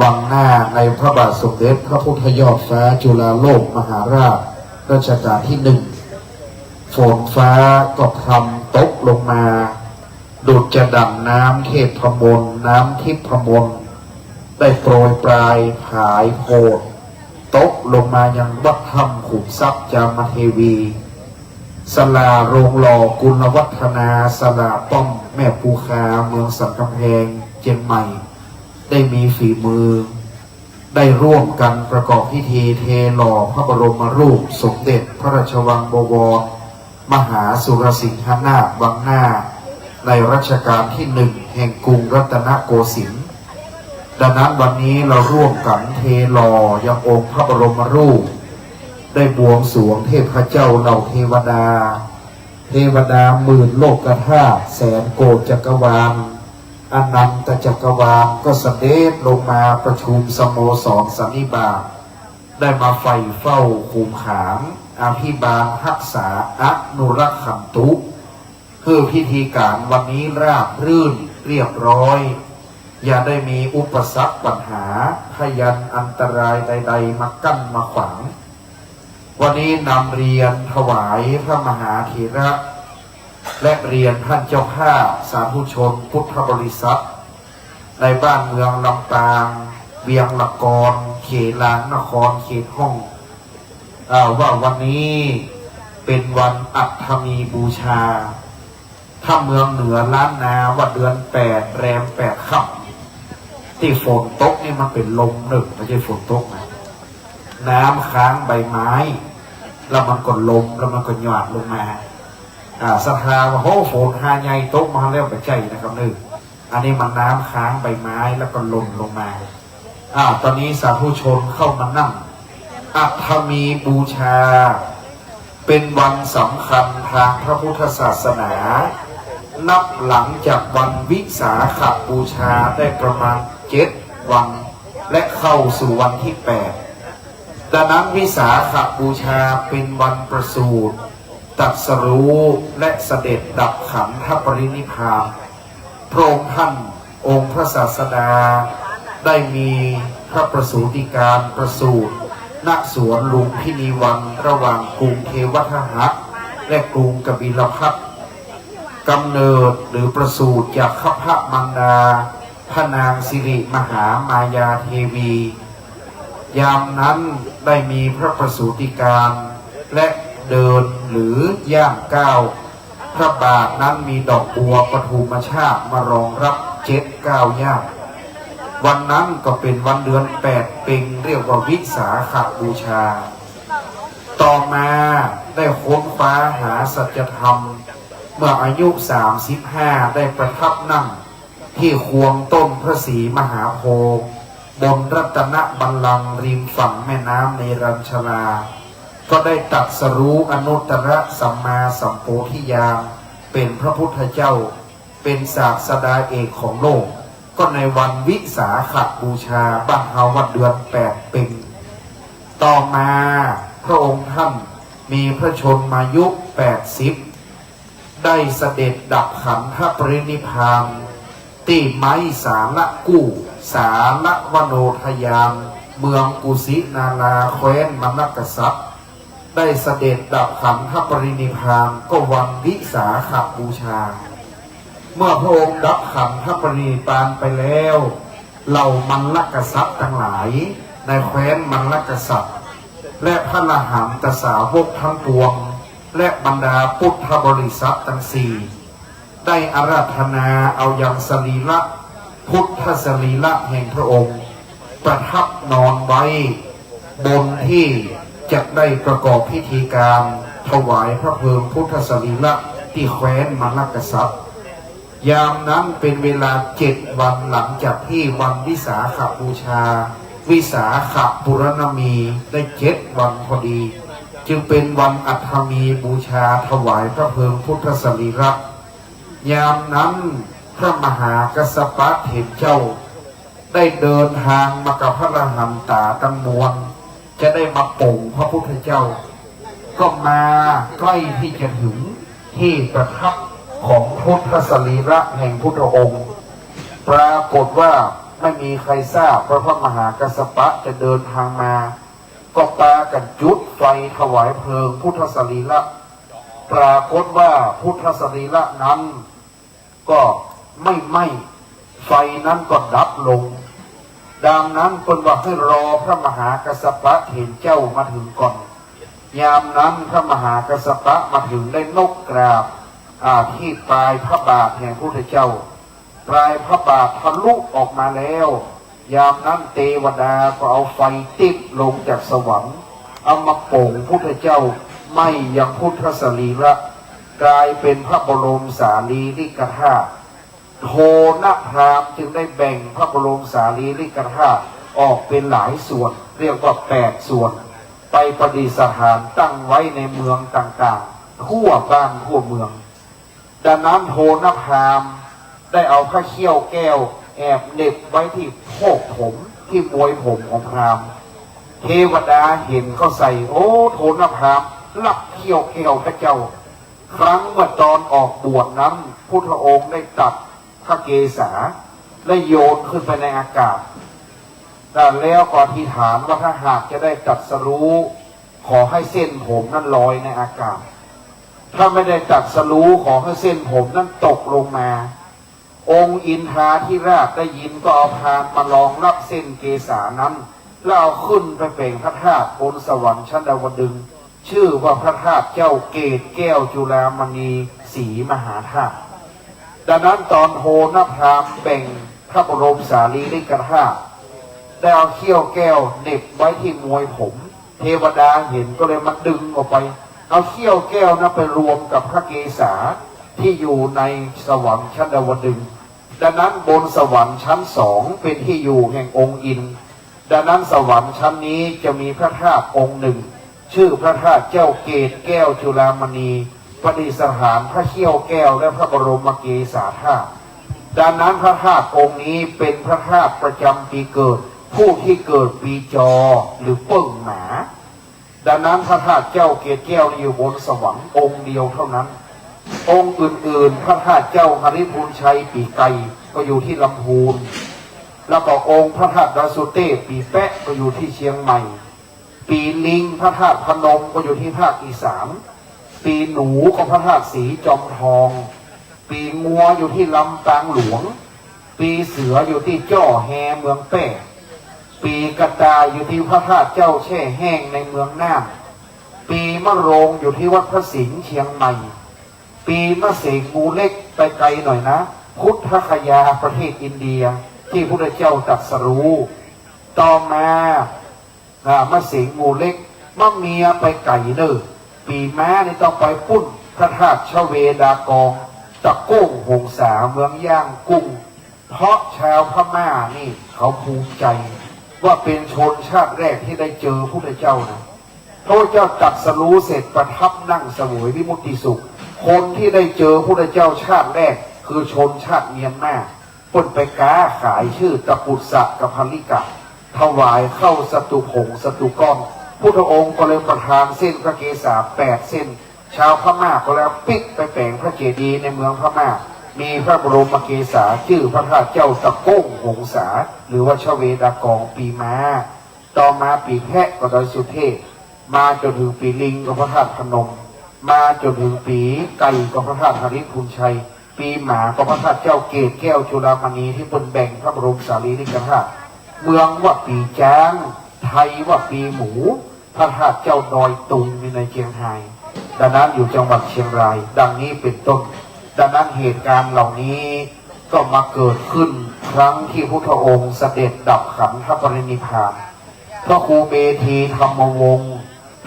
วังหน้าในพระบาทสมเด็จพระพุทธยอดฟ้าจุฬาโลกมหาราชรัชกาลที่หนึ่งฝนฟ้าก็พรำตกลงมาดุจจะดั่งน้ำเทพพมลน้ำทิพพมลได้โปรยปลายผายโพดตกลงมายังวัดถ้ำขุมทรัพย์จามเทวีศาลาโรงหล่อกุลวัฒนาศาลาป้อมแม่ปูคาเมืองสันกำแพงเชียงใหม่ได้มีฝีมือได้ร่วมกันประกอบพิธีเทหล่อพระบรมรูปสมเด็จพระราชวังบวรมหาสุรสิงหนาถวังหน้าในรัชกาลที่หนึ่งแห่งกรุงรัตนโกสินทร์ดังนั้นวันนี้เราร่วมกันเทหล่อยังองค์พระบรมรูปได้บวงสรวงเทพเจ้าเหล่าเทวดาหมื่นโลกธาตุแสนโกฏจักรวาลอนันตจักรวาลก็เสด็จลงมาประชุมสโมสรสันนิบาตได้มาไฟเฝ้าคุมขามอภิบาลรักษาอนุรักขันตุเพื่อพิธีการวันนี้ราบรื่นเรียบร้อยอย่าได้มีอุปสรรคปัญหาพยันอันตรายใดๆมากั้นมาขวางวันนี้นำเรียนถวายพระมหาเถระและเรียนท่านเจ้าภาพสาธุชนพุทธบริษัทในบ้านเมืองลำปางเวียงละกรเขลางนครเขตห้องว่าวันนี้เป็นวันอัฐมีบูชาถ้าเมืองเหนือล้านนาว่าเดือน8แรม8ค่ำที่ฝนตกนี่มันเป็นลมหนึ่งไม่ใช่ฝนตกนะน้ำค้างใบไม้แล้วมันก็ลมแล้วมันก็หยาดลงมาศรัทธาว่าโอ้ฝนหาใหญ่ตกมาแล้วไปใจนะครับนึกอันนี้มันน้ำค้างใบไม้แล้วก็ลมลงมาตอนนี้สาธุชนเข้ามานั่งอัฐมีบูชาเป็นวันสำคัญทางพระพุทธศาสนานับหลังจากวันวิสาขบูชาได้ประมาณ7 วันและเข้าสู่วันที่8ดังนั้นวิสาขบูชาเป็นวันประสูติตรัสรู้และเสด็จดับขันธปรินิพพานพระองค์ท่านองค์พระศาสดาได้มีพระประสูติการประสูติณสวนลุมพินีวันระหว่างกรุงเทวทหะและกรุงกบิลพัสกำเนิดหรือประสูติจากข้าพระมารดาพระนางสิริมหามายาเทวียามนั้นได้มีพระประสูติการและเดินหรือย่างก้าวพระบาทนั้นมีดอกบัวปฐุมชาติมารองรับ7-9 ย่างวันนั้นก็เป็นวันเดือน8เป็งเรียกว่าวิสาขบูชาต่อมาได้ค้นคว้าหาสัจธรรมเมื่ออายุ35ได้ประทับนั่งที่ควงต้นพระศรีมหาโพธิ์บนรัตนบัลลังก์ริมฝั่งแม่น้ำเนรัญชราก็ได้ตรัสรู้อนุตตรสัมมาสัมโพธิญาณเป็นพระพุทธเจ้าเป็นศาสดาเอกของโลกก็ในวันวิสาขบูชาบ้านเฮาวันเดือน8เป็งต่อมาพระองค์ท่านมีพระชนมายุ80ได้เสด็จดับขันธปรินิพพานที่ไม้สาละกู้สาละวโนทยานเมืองกุสินาราแคว้นมนักษัตริย์ได้เสด็จดับขันธปรินิพพานก็วันวิสาขบูชาเมื่อพระองค์ดับขันธปรินิพพานไปแล้วเหล่ามัลลกษัตริย์ทั้งหลายในแคว้นมัลลกษัตริย์และพระอรหันตสาวกทั้งปวงและบรรดาพุทธบริษัททั้ง4ได้อาราธนาเอายังสรีระพุทธสรีระแห่งพระองค์ประทับนอนไว้บนที่จะได้ประกอบพิธีการถวายพระเพลิงพุทธสรีระที่แคว้นมัลลกษัตริย์ยามนั้นเป็นเวลา7 วันหลังจากที่วันวิสาขบูชาวิสาขปุรณมีได้7 วันพอดีจึงเป็นวันอัฐมีบูชาถวายพระเพลิงพุทธสรีระยามนั้นพระมหากัสสปะเถรเจ้าได้เดินทางมากับพระอรหันตาทั้งมวลจะได้มาปงพระพุทธเจ้าก็มาใกล้ที่จะถึงที่ประทับของพุทธสรีระแห่งพุทธองค์ปรากฏว่า ไม่มีใครทราบเพราะพระมหากัสสปะจะเดินทางมาก็ปากันจุดไฟถวายเพลิงพุทธสรีระปรากฏว่าพุทธสรีระนั้นก็ไม่ไหม้ไฟนั้นก็ดับลงดังนั้นคนว่าให้รอพระมหากัสสปะเห็นเจ้ามาถึงก่อนยามนั้นพระมหากัสสปะมาถึงได้นกกราบที่ปลายพระบาทแห่งพระพุทธเจ้าปลายพระบาททะลุออกมาแล้วยามนั้นเทวดาก็เอาไฟติดลงจากสวรรค์เอามาโป่งพระพุทธเจ้าไหม้ยังพุทธสรีระกลายเป็นพระบรมสารีริกธาตุโทนพราหมณ์จึงได้แบ่งพระบรมสารีริกธาตุออกเป็นหลายส่วนเรียกว่า8ส่วนไปประดิษฐานตั้งไว้ในเมืองต่างๆทั่วบ้านทั่วเมืองดังนั้นโทนพราหมณ์ได้เอาพระเขี้ยวแก้วแอบเหน็บไว้ที่โพกผมที่มวยผมของพราหมณ์เทวดาเห็นเขาใส่โอ้โทนพราหมณ์รับเขี้ยวแก้วพระเจ้าครั้งเมื่อตอนออกบวชนั้นพุทธองค์ได้ตัดพระเกศาได้โยนขึ้นไปในอากาศแล้วก็อธิษฐานว่าถ้าหากจะได้ตรัสรู้ขอให้เส้นผมนั้นลอยในอากาศถ้าไม่ได้ตรัสรู้ขอให้เส้นผมนั้นตกลงมาองค์อินทราธิราชได้ยินก็เอาพานมาลองรับเส้นเกศานั้นแล้วเอาขึ้นไปเปล่งพระธาตุบนสวรรค์ชั้นดาวดึงส์ชื่อว่าพระธาตุเจ้าเกศแก้วจุฬามณีศรีมหาธาตุดังนั้นตอนโทนพราหมณ์แบ่งพระบรมสารีริกธาตุได้เอาเขี้ยวแก้วเหน็บไว้ที่มวยผมเทวดาเห็นก็เลยมาดึงออกไปเอาเขี้ยวแก้วนั้นไปรวมกับพระเกศาที่อยู่ในสวรรค์ชั้นดาวดึงส์ดังนั้นบนสวรรค์ชั้น2เป็นที่อยู่แห่งองค์อินทร์ดังนั้นสวรรค์ชั้นนี้จะมีพระธาตุองค์หนึ่งชื่อพระธาตุเจ้าเกศแก้วจุฬามณีประดิษฐานพระเขี้ยวแก้วและพระบรมเกศาธาตุดังนั้นพระธาตุองค์นี้เป็นพระธาตุประจำปีเกิดผู้ที่เกิดปีจอหรือเปิ้งหมาดังนั้นพระธาตุเจ้าเกศแก้วอยู่บนสวรรค์องค์เดียวเท่านั้นองค์อื่นๆพระธาตุเจ้าหฤพูนชัยปีไก่ก็อยู่ที่ลำพูนแล้วก็องค์พระธาตุดาสุเต้ปีแปะก็อยู่ที่เชียงใหม่ปีลิงพระธาตุพนมก็อยู่ที่ภาคอีสานปีหนูก็พระธาตุสีจอมทองปีงัวอยู่ที่ลำปางหลวงปีเสืออยู่ที่จ้อแฮเมืองแป้ปีกระต่ายอยู่ที่พระธาตุเจ้าแช่แห้งในเมืองน่านปีมะโรงอยู่ที่วัดพระสิงห์เชียงใหม่ปีมะเสงงูเล็กไปไกลหน่อยนะพุทธคยาประเทศอินเดียที่พระพุทธเจ้าตรัสรู้ต่อมามะเสงงูเล็กมะเมียไปไก่เนอปีม้านี่ต้องไปปุ้นพระธาตุชเวดากองตะโก้งหงสาเมืองย่างกุ้งเพราะชาวพม่านี่เขาภูมิใจว่าเป็นชนชาติแรกที่ได้เจอพระพุทธเจ้านะพระเจ้าตรัสรู้เสร็จประทับนั่งเสวยวิมุตติสุขคนที่ได้เจอพระพุทธเจ้าชาติแรกคือชนชาติเมียนมาปนไปค้าขายชื่อตะปุษะกับพันลิกะถวายเข้าสตุผงสตุก้อนพุทธองค์ก็เลยประทานเส้นพระเกศา8เส้นชาวพม่าก็แล้วปิกไปแปลงพระเจดีย์ในเมืองพม่ามีพระบรมเกศาชื่อพระธาตุเจ้าตะโก้งหงสาหรือว่าชเวดากองปีม้าต่อมาปีแพะก็ดอยสุเทพมาจนถึงปีลิงก็พระธาตุพนมมาจนถึงปีไก่ก็พระธาตุหฤพูนชัยปีหมาก็พระธาตุเจ้าเกศแก้วจุฬามณีที่เป็นแบ่งพระบรมสารีริกธาตุเมืองว่าปีจ้างไทยว่าปีหมูพระธาตุเจ้าดอยตุงในเชียงรายดังนั้นอยู่จังหวัดเชียงรายดังนี้เป็นต้นดังนั้นเหตุการณ์เหล่านี้ก็มาเกิดขึ้นครั้งที่พุทธองค์เสด็จดับขันธปรินิพพานพระครูเบธีธรรมวงศ์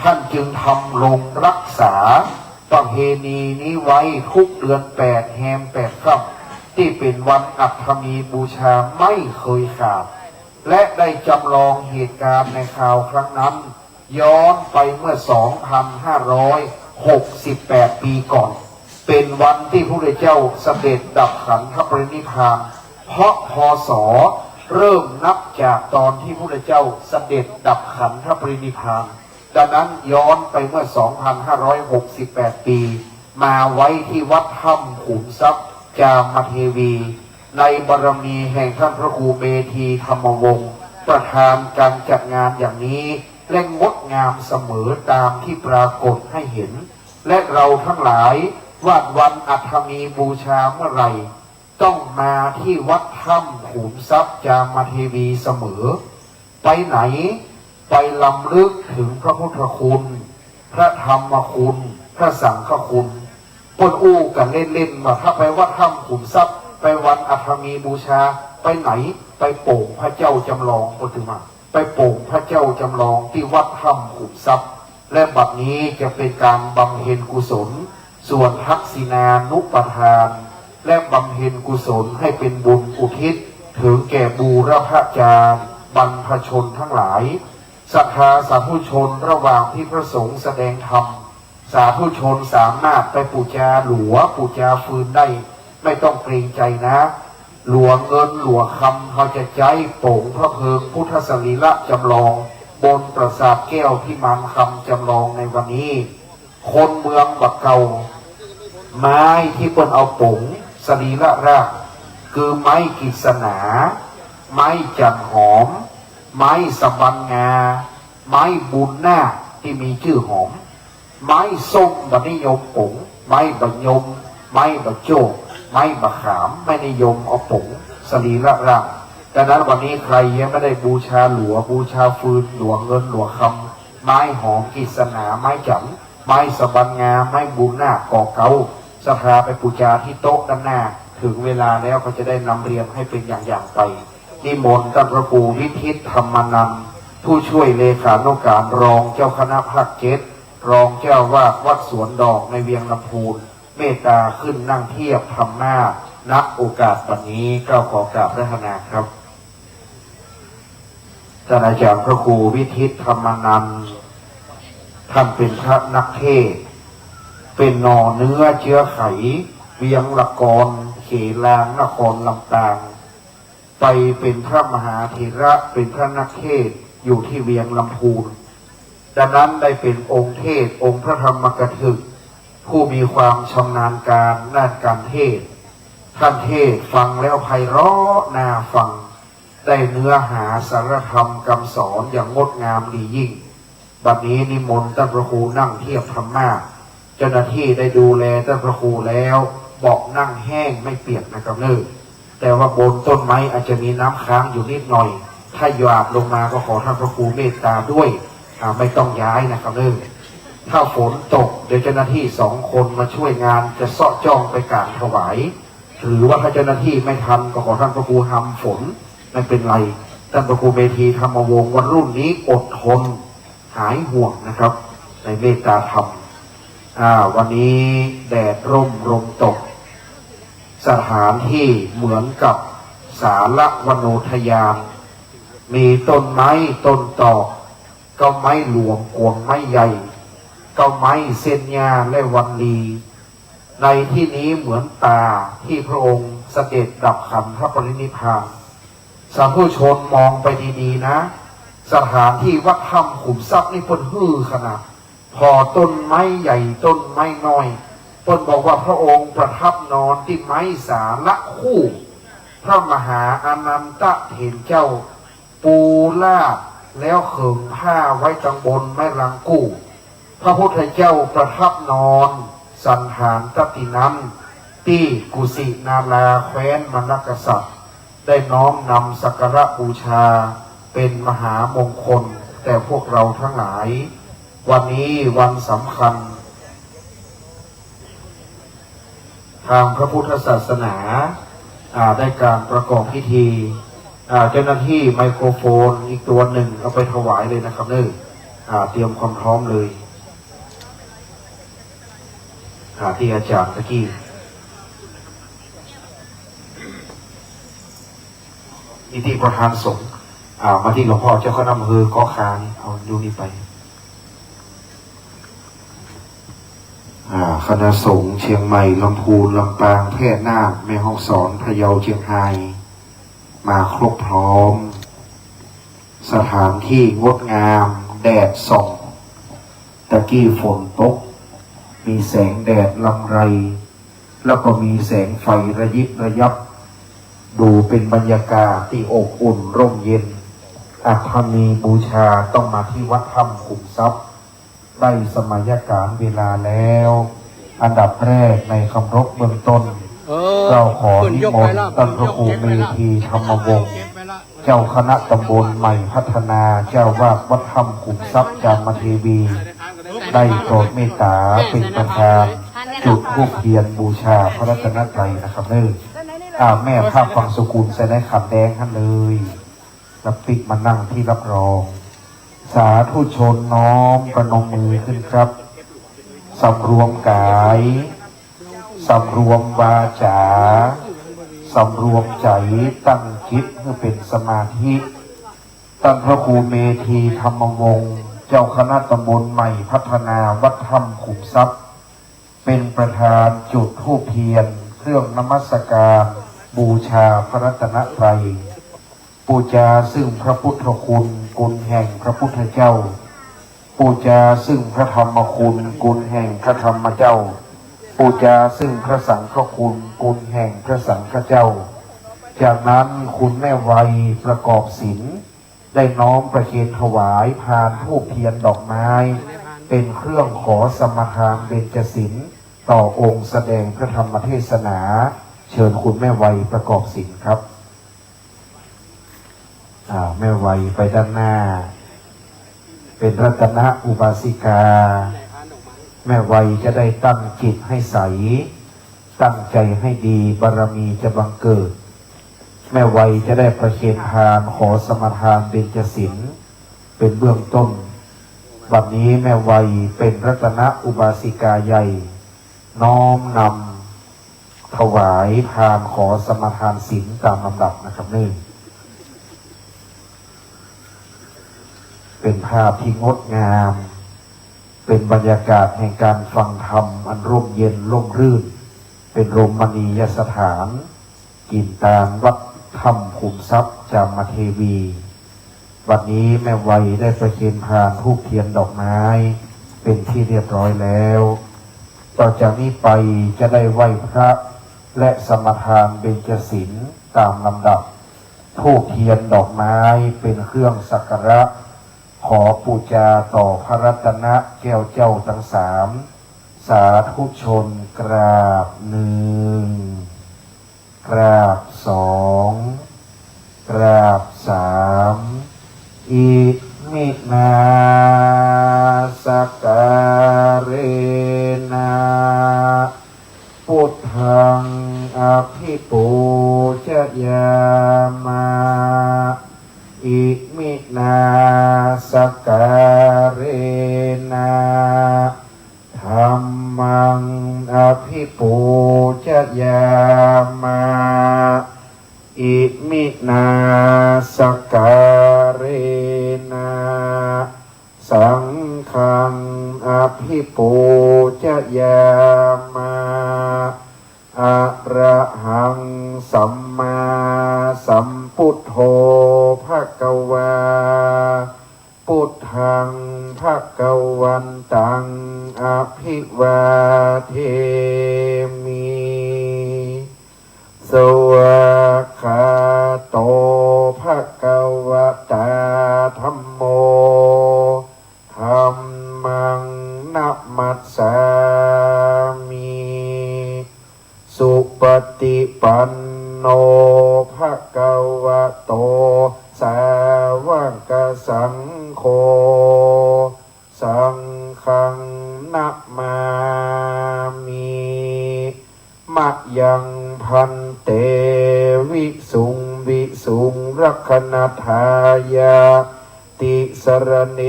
ท่านจึงทำลงรักษาประเพณีนี้ไว้ทุกเดือน8แฮม8ค่ำที่เป็นวันอัฐมีบูชาไม่เคยขาดและได้จำลองเหตุการณ์ในคราวครั้งนั้นย้อนไปเมื่อ 2,568 ปีก่อนเป็นวันที่พระพุทธเจ้าเสด็จดับขันธปรินิพพานเพราะพศเริ่มนับจากตอนที่พระพุทธเจ้าเสด็จดับขันธปรินิพพานดังนั้นย้อนไปเมื่อ 2,568 ปีมาไว้ที่วัดถ้ำขุมทรัพย์จามเทวี ในบารมีแห่งท่านพระครูเมธีธรรมวงศ์ประธานการจัดงานอย่างนี้และงดงามเสมอตามที่ปรากฏให้เห็นและเราทั้งหลายวันอัฐมีบูชาเมื่อไหร่ต้องมาที่วัดถ้ำขุมทรัพย์จามเทวีเสมอไปไหนไปลำลึกถึงพระพุทธคุณพระธรรมคุณพระสังฆคุณปนอู้กันเล่นๆว่าถ้าไปวัดถ้ำขุมทรัพย์ไปวันอัฐมีบูชาไปไหนไปโป่งพระเจ้าจำลองปฏิมาไปโป่งพระเจ้าจำลองที่วัดถ้ำขุมทรัพย์และบัดนี้จะเป็นการบำเพ็ญกุศลส่วนทักษิณานุปทานและบำเพ็ญกุศลให้เป็นบุญอุทิศถึงแก่บูรพจารย์บรรพชนทั้งหลายศรัทธาสาธุชนระหว่างที่พระสงฆ์แสดงธรรมสาธุชนสามารถไปปูชาหลัวปูชาฟืนได้ไม่ต้องเกรงใจนะหลัวเงินหลัวคำเขาจะใจโป่งพระเพลิงพุทธสรีระจำลองบนปราสาทแก้วพิมานคำจำลองในวันนี้คนเมืองบักเก่าไม้ที่เปิ้นเอาโป่งสรีระรากคือไม้กฤษณาไม้จันหอมไม้สะบันงาไม้บุญนาคที่มีชื่อหอมไม้ส้มบนิยมผงไม้บะยมไม้บะโจกไม้บะขามไม่นิยมเอาผงสรีระร่างดังนั้นวันนี้ใครยังไม่ได้บูชาหลัวบูชาฟืนหลัวเงินหลัวคำไม้หอมกฤษณาไม้จั๋มไม้สะบันงาไม้บุญนาคก่อเกาสภาไปบูชาที่โต๊ะด้านหน้าถึงเวลาแล้วก็จะได้นำเรียนให้เป็นอย่างๆไปนิมนต์ท่านพระครูวิทิตธรรมนันท์ผู้ช่วยเลขานุการรองเจ้าคณะภาค7รองเจ้าวาดวัดสวนดอกในเวียงลำพูนเมตตาขึ้นนั่งเทียบทำหน้าณโอกาสวันนี้ก็ขอกราบพระนาครับท่านอาจารย์พระครูวิทิตธรรมนันท์ท่านเป็นพระนักเทศน์เป็นหน่อเนื้อเชื้อไขเวียงละกรเขลางนครลำปางไปเป็นพระมหาเถระเป็นพระนักเทศน์อยู่ที่เวียงลำพูนดังนั้นได้เป็นองค์เทศองค์พระธรรมกถึกผู้มีความชำนาญการด้านการเทศท่านเทศฟังแล้วไพเราะน่าฟังได้เนื้อหาสารธรรมคำสอนอย่างงดงามดียิ่งบัดนี้นิมนต์ท่านพระครูนั่งเทียบธรรมะเจ้าหน้าที่ได้ดูแลท่านพระครูแล้วบอกนั่งแห้งไม่เปียกนะครับเนอแต่ว่าบนต้นไม้อาจจะมีน้ำค้างอยู่นิดหน่อยถ้าหยาบลงมาก็ขอท่านพระครูเมตตาด้วยไม่ต้องย้ายนะครับเนอถ้าฝนตกเดี๋ยวเจ้าหน้าที่2 คนมาช่วยงานจะเสาะจ้องไปการถวายหรือว่าถ้าเจ้าหน้าที่ไม่ทันก็ขอท่านพระครูทำฝนไม่เป็นไรท่านพระครูเมธีธรรมวงศ์วันรุ่นนี้อดทนหายห่วงนะครับในเมตตาธรรมวันนี้แดดร่มลมตกสถานที่เหมือนกับสาระวโนทยานมีต้นไม้ต้นตอกก็ไม้หลวงกวงไม้ใหญ่ก็ไม้เส้นยาและวันลีในที่นี้เหมือนตาที่พระองค์เสด็จดับขันธปรินิพพานสาธุชนมองไปดีๆนะสถานที่วัดถ้ำขุมทรัพย์นี่เพิ่นฮือขนาดพอต้นไม้ใหญ่ต้นไม้น้อยเพิ่นบอกว่าพระองค์ประทับนอนที่ไม้สาละคู่พระมหาอนันตเถรเจ้าปูลาดแล้วเขิงผ้าไว้ตังบนไม้รังกู้พระพุทธเจ้าประทับนอนสันฐานตตินั้นที่กุสินาราแคว้นมนกษัตริย์ได้น้อมนำสักการะบูชาเป็นมหามงคลแต่พวกเราทั้งหลายวันนี้วันสำคัญทางพระพุทธศาสนาได้การประกอบพิธีเจ้าหน้าที่ไมโครโฟนอีกตัวหนึ่งเอาไปถวายเลยนะครับเนเตรียมความพร้อมเลยที่อาจารย์ตะกี้นิติประธานสงฆ์มาที่หลวงพ่อเจ้าคณะอำเภอก้อคานี่เอาดูนี่ไปคณะสงฆ์เชียงใหม่ลำพูนลำปางแพร่น่านแม่ฮ่องสอนพะเยาเชียงรายมาครบพร้อมสถานที่งดงามแดดส่องตะกี้ฝนตกมีแสงแดดลำไรแล้วก็มีแสงไฟระยิบระยับ ดูเป็นบรรยากาศที่อบอุ่นร่มเย็นอาจมีบูชาต้องมาที่วัดถ้ำขุมทรัพย์ได้สมัยการเวลาแล้วอันดับแรกในคำรบเบื้องต้นเราขอนิมนต์ท่านพระครูเมธีธรรมวงศ์เจ้าคณะตำบลใหม่พัฒนาเจ้าวาดวัดถ้ำขุมทรัพย์จามเทวีได้โปรดเมตตาเป็นประธานจุดธูปเทียนบูชาพระรัตนตรัยนะครับเนอแม่ภาพฟังสุกุลใส่ได้ขับแดงท่านเลยรับปิกมานั่งที่รับรองสาธุชนน้อมประนมมือขึ้นครับสำรวมกายสำรวมวาจาสำรวมใจตั้งจิตเพื่อเป็นสมาธิท่านพระครูเมธีธรรมวงศ์เจ้าคณะตำบลใหม่พัฒนาวัดถ้ำขุมทรัพย์เป็นประธานจุดธูปเทียนเครื่องนมัสการบูชาพระรัตนตรัยปูชาซึ่งพระพุทธคุณกุลแห่งพระพุทธเจ้าปูชาซึ่งพระธรรมคุณกุลแห่งพระธรรมเจ้าปูชาซึ่งพระสังฆคุณกุลแห่งพระสังฆเจ้าจากนั้นคุณแม่ไวยประกอบศีลได้น้อมประเคนถวายพานธูปเทียนดอกไม้เป็นเครื่องขอสมทานเบญจศีลต่อองค์แสดงพระธรรมเทศนาเชิญคุณแม่ไวยประกอบศีลครับแม่ไวยไปด้านหน้าเป็นรัตนอุบาสิกาแม่ไวยจะได้ตั้งจิตให้ใสตั้งใจให้ดีบารมีจะบังเกิดแม่ไวยจะได้ประเคนทานขอสมทานเบญจศีลเป็นเบื้องต้นบัดนี้แม่ไวยเป็นรัตนอุบาสิกาใหญ่น้อมนำถวายทานขอสมทานศีลตามลำดับนะครับนี่เป็นภาพที่งดงามเป็นบรรยากาศแห่งการฟังธรรมอันร่มเย็นร่มรื่นเป็นโรมณียสถานกินตางวัดถ้ำขุมทรัพย์จามเทวีวันนี้แม่ไวยได้ประเคนทานธูปเทียนดอกไม้เป็นที่เรียบร้อยแล้วต่อจากนี้ไปจะได้ไหว้พระและสมทานเบญจศีลตามลำดับธูปเทียนดอกไม้เป็นเครื่องสักการะขอบูชาต่อพระรัตนแก้วเจ้าทั้งสามสาธุชนกราบหนึ่งกราบสองกราบสามอิมินาสักการะพุทธังอภิปูชยามะอิมินาสักการะธัมมังอภิปูชยามะอิมินาสักการะสังฆังอภิปูชยามะอะระหังสัมมาสัมพุทโธภควาพุทธังภวันตังอภิวาเทมิสวากขาโตภควตาธัมโมธัมมังนัมมัสสามิสุปฏิปันโนภควโตสาวกสังโฆสังฆังนะมามิมะยังพันเตวิสุงรักขณทายาติสรเน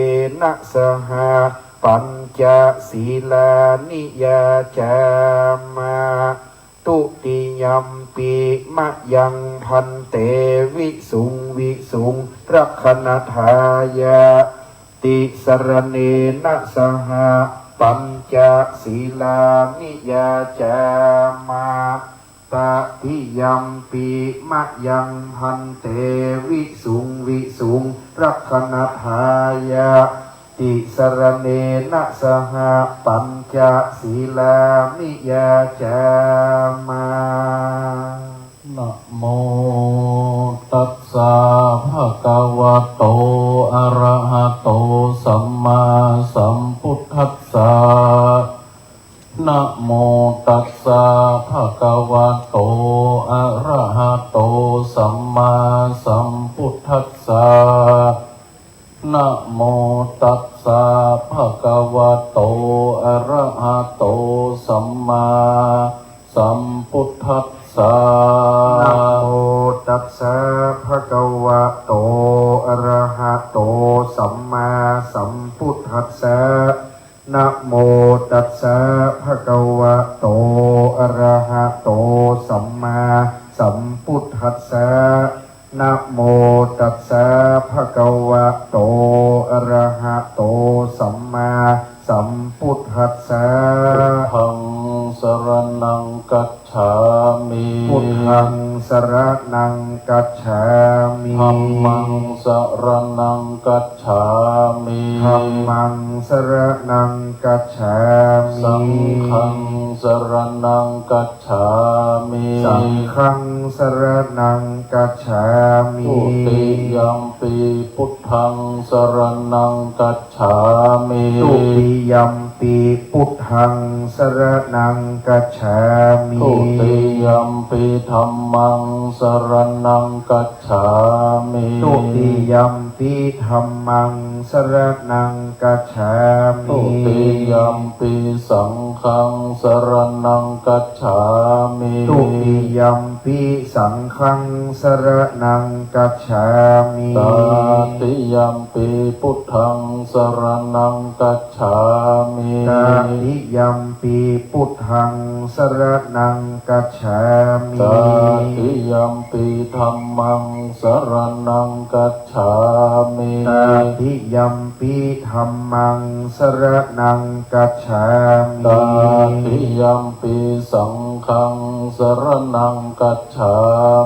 นะสหปัญจศีลานิยาจามาตุติยัมปิมะยังพันเตวิสุงรักขณทายาติสรเนนะสหปัญจศีลานิยาจามาตติยัมปิมะยังพันเตวิสุงรักขณทายาติสรเนนะสหปัญจศีลานิยาจามา นะโมตัสสะภะคะวะโตอะระหะโตสัมมาสัมพุทธัสสะนะโมตัสสะภะคะวะโตอะระหะโตสัมมาสัมพุทธัสสะนะโมตัสสะภะคะวะโตอะระหะโตสัมมาสัมพุทธัสสะนะโมตัสสะภะคะวะโตอะระหะโตสัมมาสัมพุทธัสสะนะโมตัสสะภะคะวะโตอะระหะโตสัมมาสัมพุทธัสสะนะโมตัสสะภะคะวะโตอะระหะโตสัมมาสัมพุทธัสสะพุทธังสรณังกัจฉามิพุทธังสรณังกัจฉามิธัมมังสรณังกัจฉามิธัมมังสรณังกัจฉามิสังฆังสรณังกัจฉามิสังฆังสรณังกัจฉามิทุติยัมปิพุทธังสรณังกัจฉามิทุติยัมปิพุทธังสรณังกัจฉามิทุติยัมปิธัมมังสรณังกัจฉามิทุติยัมปิธัมมังสรณังกัจฉามิทุติยัมปิสังฆังสรณังกัจฉามิทุติยัมปิสังฆังสรณังกัจฉามิตติยัมปิพุทธังสรณังกัจฉามิตติยัมปิพุทธังสรณังกัจฉามิตติยัมปิธัมมังสรณังกัจฉามิตติยัมปิธัมมังสรณังกัจฉามิตติยัมปิสังฆังสรณังกัจฉา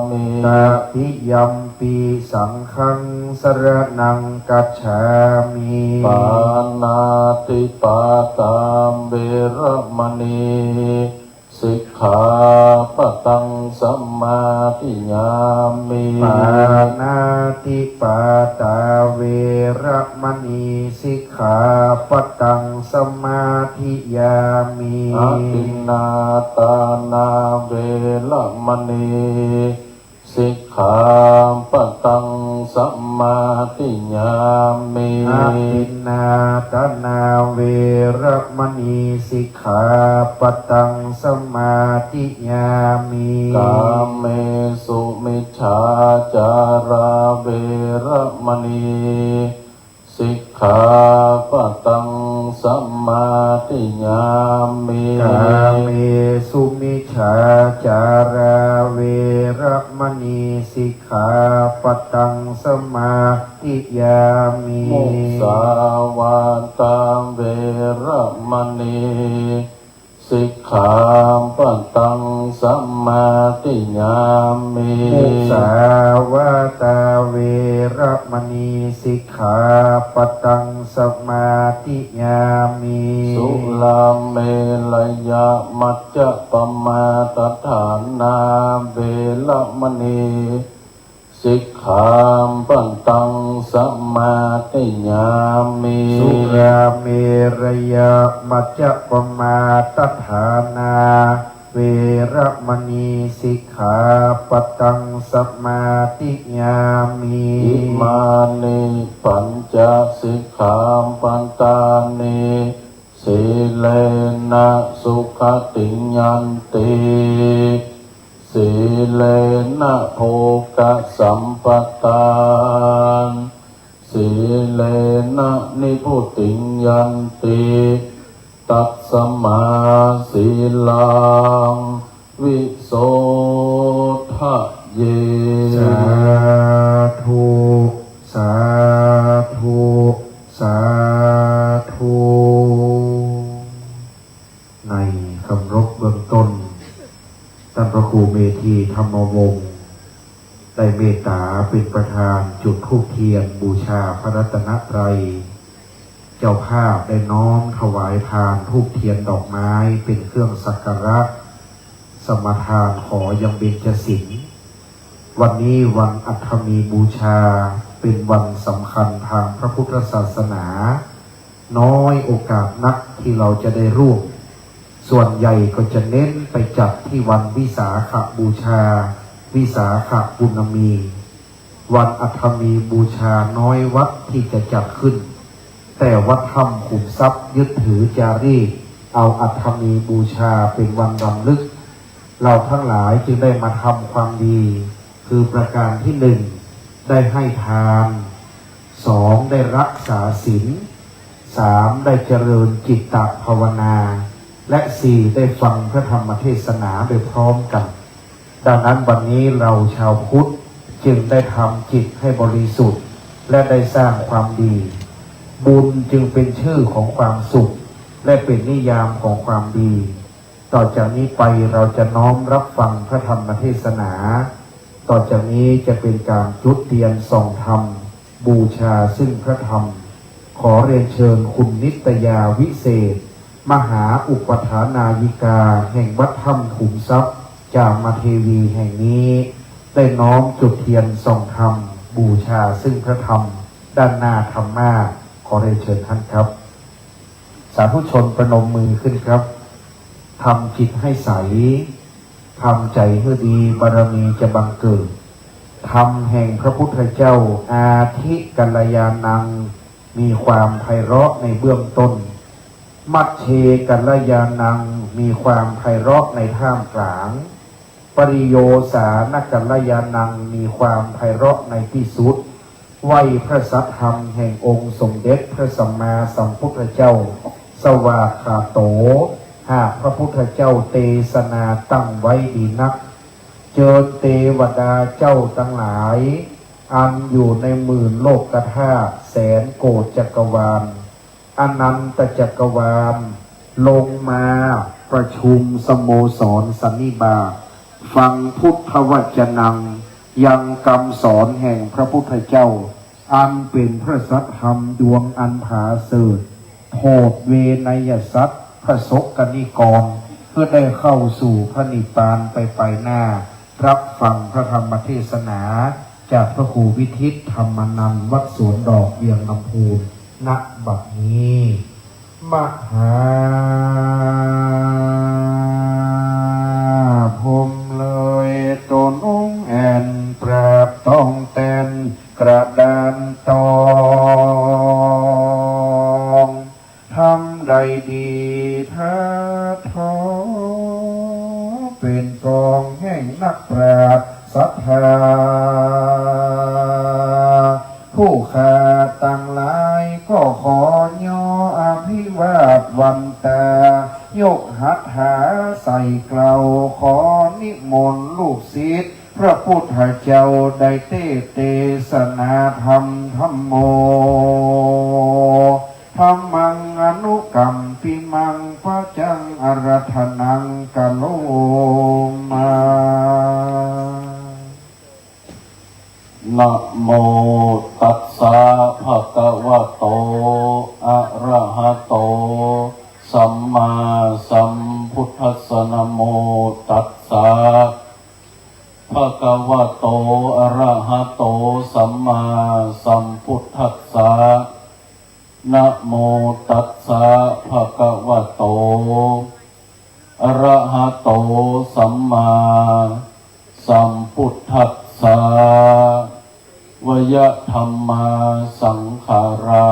มิตติยัมปิสังฆังสรณังกัจฉามิปานาติปาตามเวรมณีสิกขาปะตังสัมมาทิยามิปานาติปาตาเวรมณีสิกขาปะตังสัมมาทิยามิอาทินนาตานาเวรมณีสิกขาปะตังสัมมาทิยามิอาทินนาตนาเวรมณีสิกขาปะตังสัมมาทิยามิกาเมสุมิจฉาจาราเวรมณีสิกขาปะตังสัมมาทิยามิกาเมสุมิจฉาจาราเวรมณีสิกขาปะตังสัมมาทิยามิมุสาวาตาเวรมณีสิกขาปะตังสัมมาทิยามิมุสาวาตาเวรมณีสิกขาปะตังสัมมาทิยามิสุลาเมลยะมัจจปมาตฐานาเวรมณีสิกขาปะตังสัมมาทิยามิสุราเมรยะมัจจปมาตฐานาเวรมณีสิกขาปะตังสัมมาทิยามิอิมานิปัญจสิกขาปันตานิสีเลนะสุขติยันติสีเลนะโภคสัมปตานสีเลนะนิพุติยันติตัสสมาสีลังวิโสทะเยสาธุสาธุสาธุในคำรบเบื้องต้นท่านพระครูเมธีธรรมวงศ์ได้เมตตาเป็นประธานจุดธูปเทียนบูชาพระรัตนตรัยเจ้าภาพได้น้อมถวายพานธูปเทียนดอกไม้เป็นเครื่องสักการะสมทานขอยังเบญจศีล วันนี้วันอัฐมีบูชาเป็นวันสำคัญทางพระพุทธศาสนาน้อยโอกาสนักที่เราจะได้ร่วมส่วนใหญ่ก็จะเน้นไปจัดที่วันวิสาขบูชาวิสาขบุญมีวันอัฐมีบูชาน้อยวัดที่จะจัดขึ้นแต่วัดธรรมขุมทรัพย์ยึดถือจารีตเอาอัฐมีบูชาเป็นวันรำลึกเราทั้งหลายจึงได้มาทำความดีคือประการที่หนึ่งได้ให้ทานสองได้รักษาศีลสามได้เจริญจิตตภาวนาและสี่ได้ฟังพระธรรมเทศนาโดยพร้อมกันดังนั้นวันนี้เราชาวพุทธจึงได้ทำจิตให้บริสุทธิ์และได้สร้างความดีบุญจึงเป็นชื่อของความสุขและเป็นนิยามของความดีต่อจากนี้ไปเราจะน้อมรับฟังพระธรรมเทศนาต่อจากนี้จะเป็นการจุดเทียนส่องธรรมบูชาซึ่งพระธรรมขอเรียนเชิญคุณนิตยาวิเศษมหาอุปถานายิกาแห่งวัดถ้ำขุมทรัพย์จามเทวีแห่งนี้ได้น้อมจุดเทียนส่องธรรมบูชาซึ่งพระธรรมด้านหน้าธรรมาขอเรียนเชิญท่านครับสาธุชนประนมมือขึ้นครับทำจิตให้ใสทำใจให้ดีบารมีจะบังเกิดธรรมแห่งพระพุทธเจ้าอาทิกัลยาณังมีความไพเราะในเบื้องต้นมัชเชกัลยาณังมีความไพเราะในท่ามกลางปริโยสานกัลยาณังมีความไพเราะในที่สุดไหวพระสัทธรรมแห่งองค์สมเด็จพระสัมมาสัมพุทธเจ้าสวากขาโตหากพระพุทธเจ้าเทศนาตั้งไว้ดีนักเจิญเทวดาเจ้าทั้งหลายอันอยู่ในหมื่นโลกธาตุแสนโกฏจักรวาลอนันตจักรวาลลงมาประชุมสโมสรสันนิบาตฟังพุทธวจนังยังคำสอนแห่งพระพุทธเจ้าอันเป็นพระสัทธรรมดวงอันผาเสดโพธเวนยสัตว์พระสกนิกรเพื่อได้เข้าสู่พระนิพพานไปหน้ารับฟังพระธรรมเทศนาจากพระครูวิทิตธรรมนันท์วัดสวนดอกเวียงลำพูนณบัดนี้มหาพรหมเลยตนองค์แอนปราบต้องแตนกระดานตองทำใดดีท้าทอเป็นกองแห่งนักปราชญ์ศรัทธาผู้ขาตั้งหลายก็ขอย่ออภิวาทวันตายกหัตถาใส่เกลาขอนิมนต์ลูกศิษย์พระพุทธเจ้าได้เทศนาธรรมธัมโมธรรมังอนุกัมปิมังพระจังอรัธนังกะโลมานะโมตัสสะภะคะวะโตอะระหะโตสัมมาสัมพุทธัสสะนะโมตัสสะภะคะวะโตอะระหะโตสัมมาสัมพุทธัสสะนะโมตัสสะภะคะวะโตอะระหะโตสัมมาสัมพุทธัสสะวยธัมมาสังขารา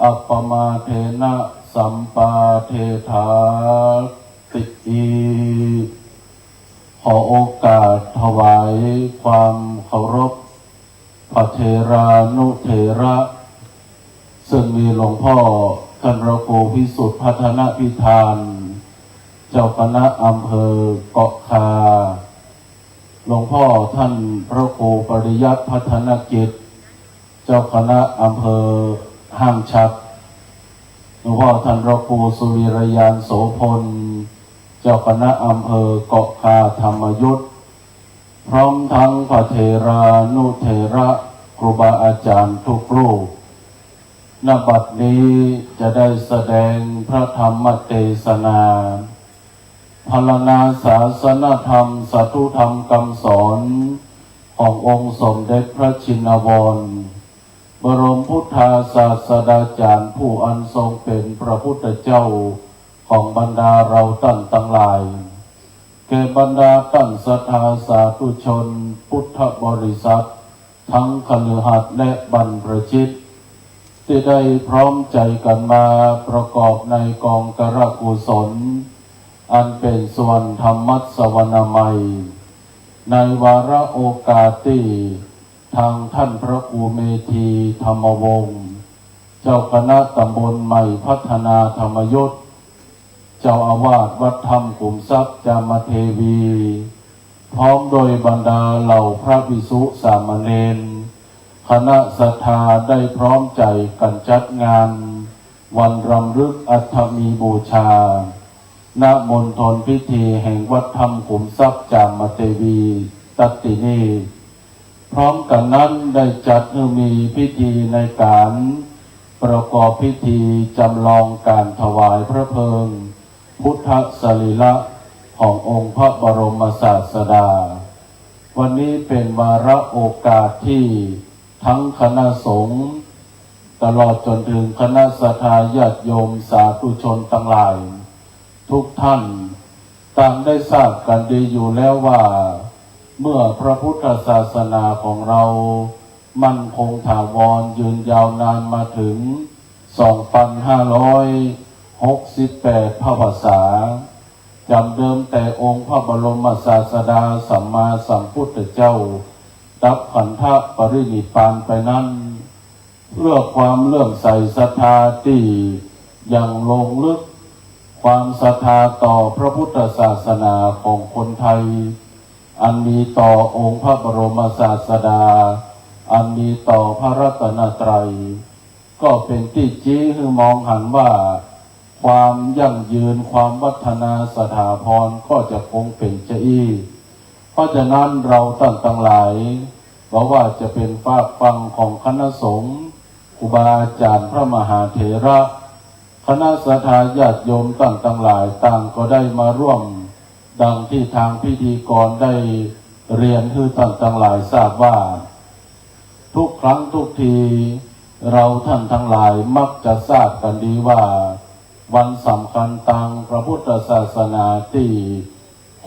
อัปปมาเทนะสัมปาเทธาติอีขอโอกาสถวายความเคารพพระเทรานุเถระซึ่งมีหลวงพ่อท่านพระครูพิสุทธิ์พัฒนพิธานเจ้าคณะอำเภอเกาะคาหลวงพ่อท่านพระครูปริยัติพัฒนกิจเจ้าคณะอำเภอห้างฉัตรหลวงพ่อท่านพระครูสุวิรยานโสพลเจ้าคณะอำเภอเกาะคาธรรมยุทธพร้อมทั้งพระเถรานุเถระครูบาอาจารย์ทุกรูปณ บัดนี้จะได้แสดงพระธรรมเทศนาพรรณนาศาสนธรรมสัตุธรรมคำสอน ขององค์สมเด็จพระชินวรบรมพุทธาศาสดาจารย์ผู้อันทรงเป็นพระพุทธเจ้าของบรรดาเราท่านทั้งหลายแก่บรรดาท่านศรัทธาสาธุชนพุทธบริษัททั้งคฤหัสถ์และบรรพชิตที่ได้พร้อมใจกันมาประกอบในกองกรกุศลอันเป็นส่วนธรรมัสวนามัยในวาระโอกาสที่ทางท่านพระครูเมธีธรรมวงศ์เจ้าคณะตำบลใหม่พัฒนาธรรมยศเจ้าอาวาสวัดธรรมขุมทรัพย์จามเทวีพร้อมโดยบรรดาเหล่าพระภิกษุสามเณรคณะศรัทธาได้พร้อมใจกันจัดงานวันรำลึกอัฐมีบูชาณมณฑลพิธีแห่งวัดธรรมขุมทรัพย์จามเทวีตัตตินีพร้อมกันนั้นได้จัดให้มีพิธีในการประกอบพิธีจำลองการถวายพระเพลิงพุทธสรีระขององค์พระบรมศาสดาวันนี้เป็นวาระโอกาสที่ทั้งคณะสงฆ์ตลอดจนถึงคณะสัทธาญาติโยมสาธุชนทั้งหลายทุกท่านต่างได้ทราบกันดีอยู่แล้วว่าเมื่อพระพุทธศาสนาของเรามั่นคงถาวรยืนยาวนานมาถึง 2,568 พระพรรษาจำเดิมแต่องค์พระบรมศาสดาสัมมาสัมพุทธเจ้าดับขันธปรินิพพานไปนั้นเพื่อความเลื่อมใสศรัทธาที่ยังลงลึกความศรัทธาต่อพระพุทธศาสนาของคนไทยอันมีต่อองค์พระบรมศาสดาอันมีต่อพระรัตนตรัยก็เป็นที่ชี้ให้มองหันว่าความยั่งยืนความวัฒนาสถาพรก็จะคงเป็นจะอี้เพราะฉะนั้นเราท่านทั้งหลายเพราะว่าจะเป็นฝากฟังของคณะสงฆ์ครูบาอาจารย์พระมหาเถระคณะสัทธาญาติโยมท่านทั้งหลายต่างก็ได้มาร่วมดังที่ทางพิธีกรได้เรียนคือท่านทั้งหลายทราบว่าทุกครั้งทุกทีเราท่านทั้งหลายมักจะทราบกันดีว่าวันสำคัญทางพระพุทธศาสนาที่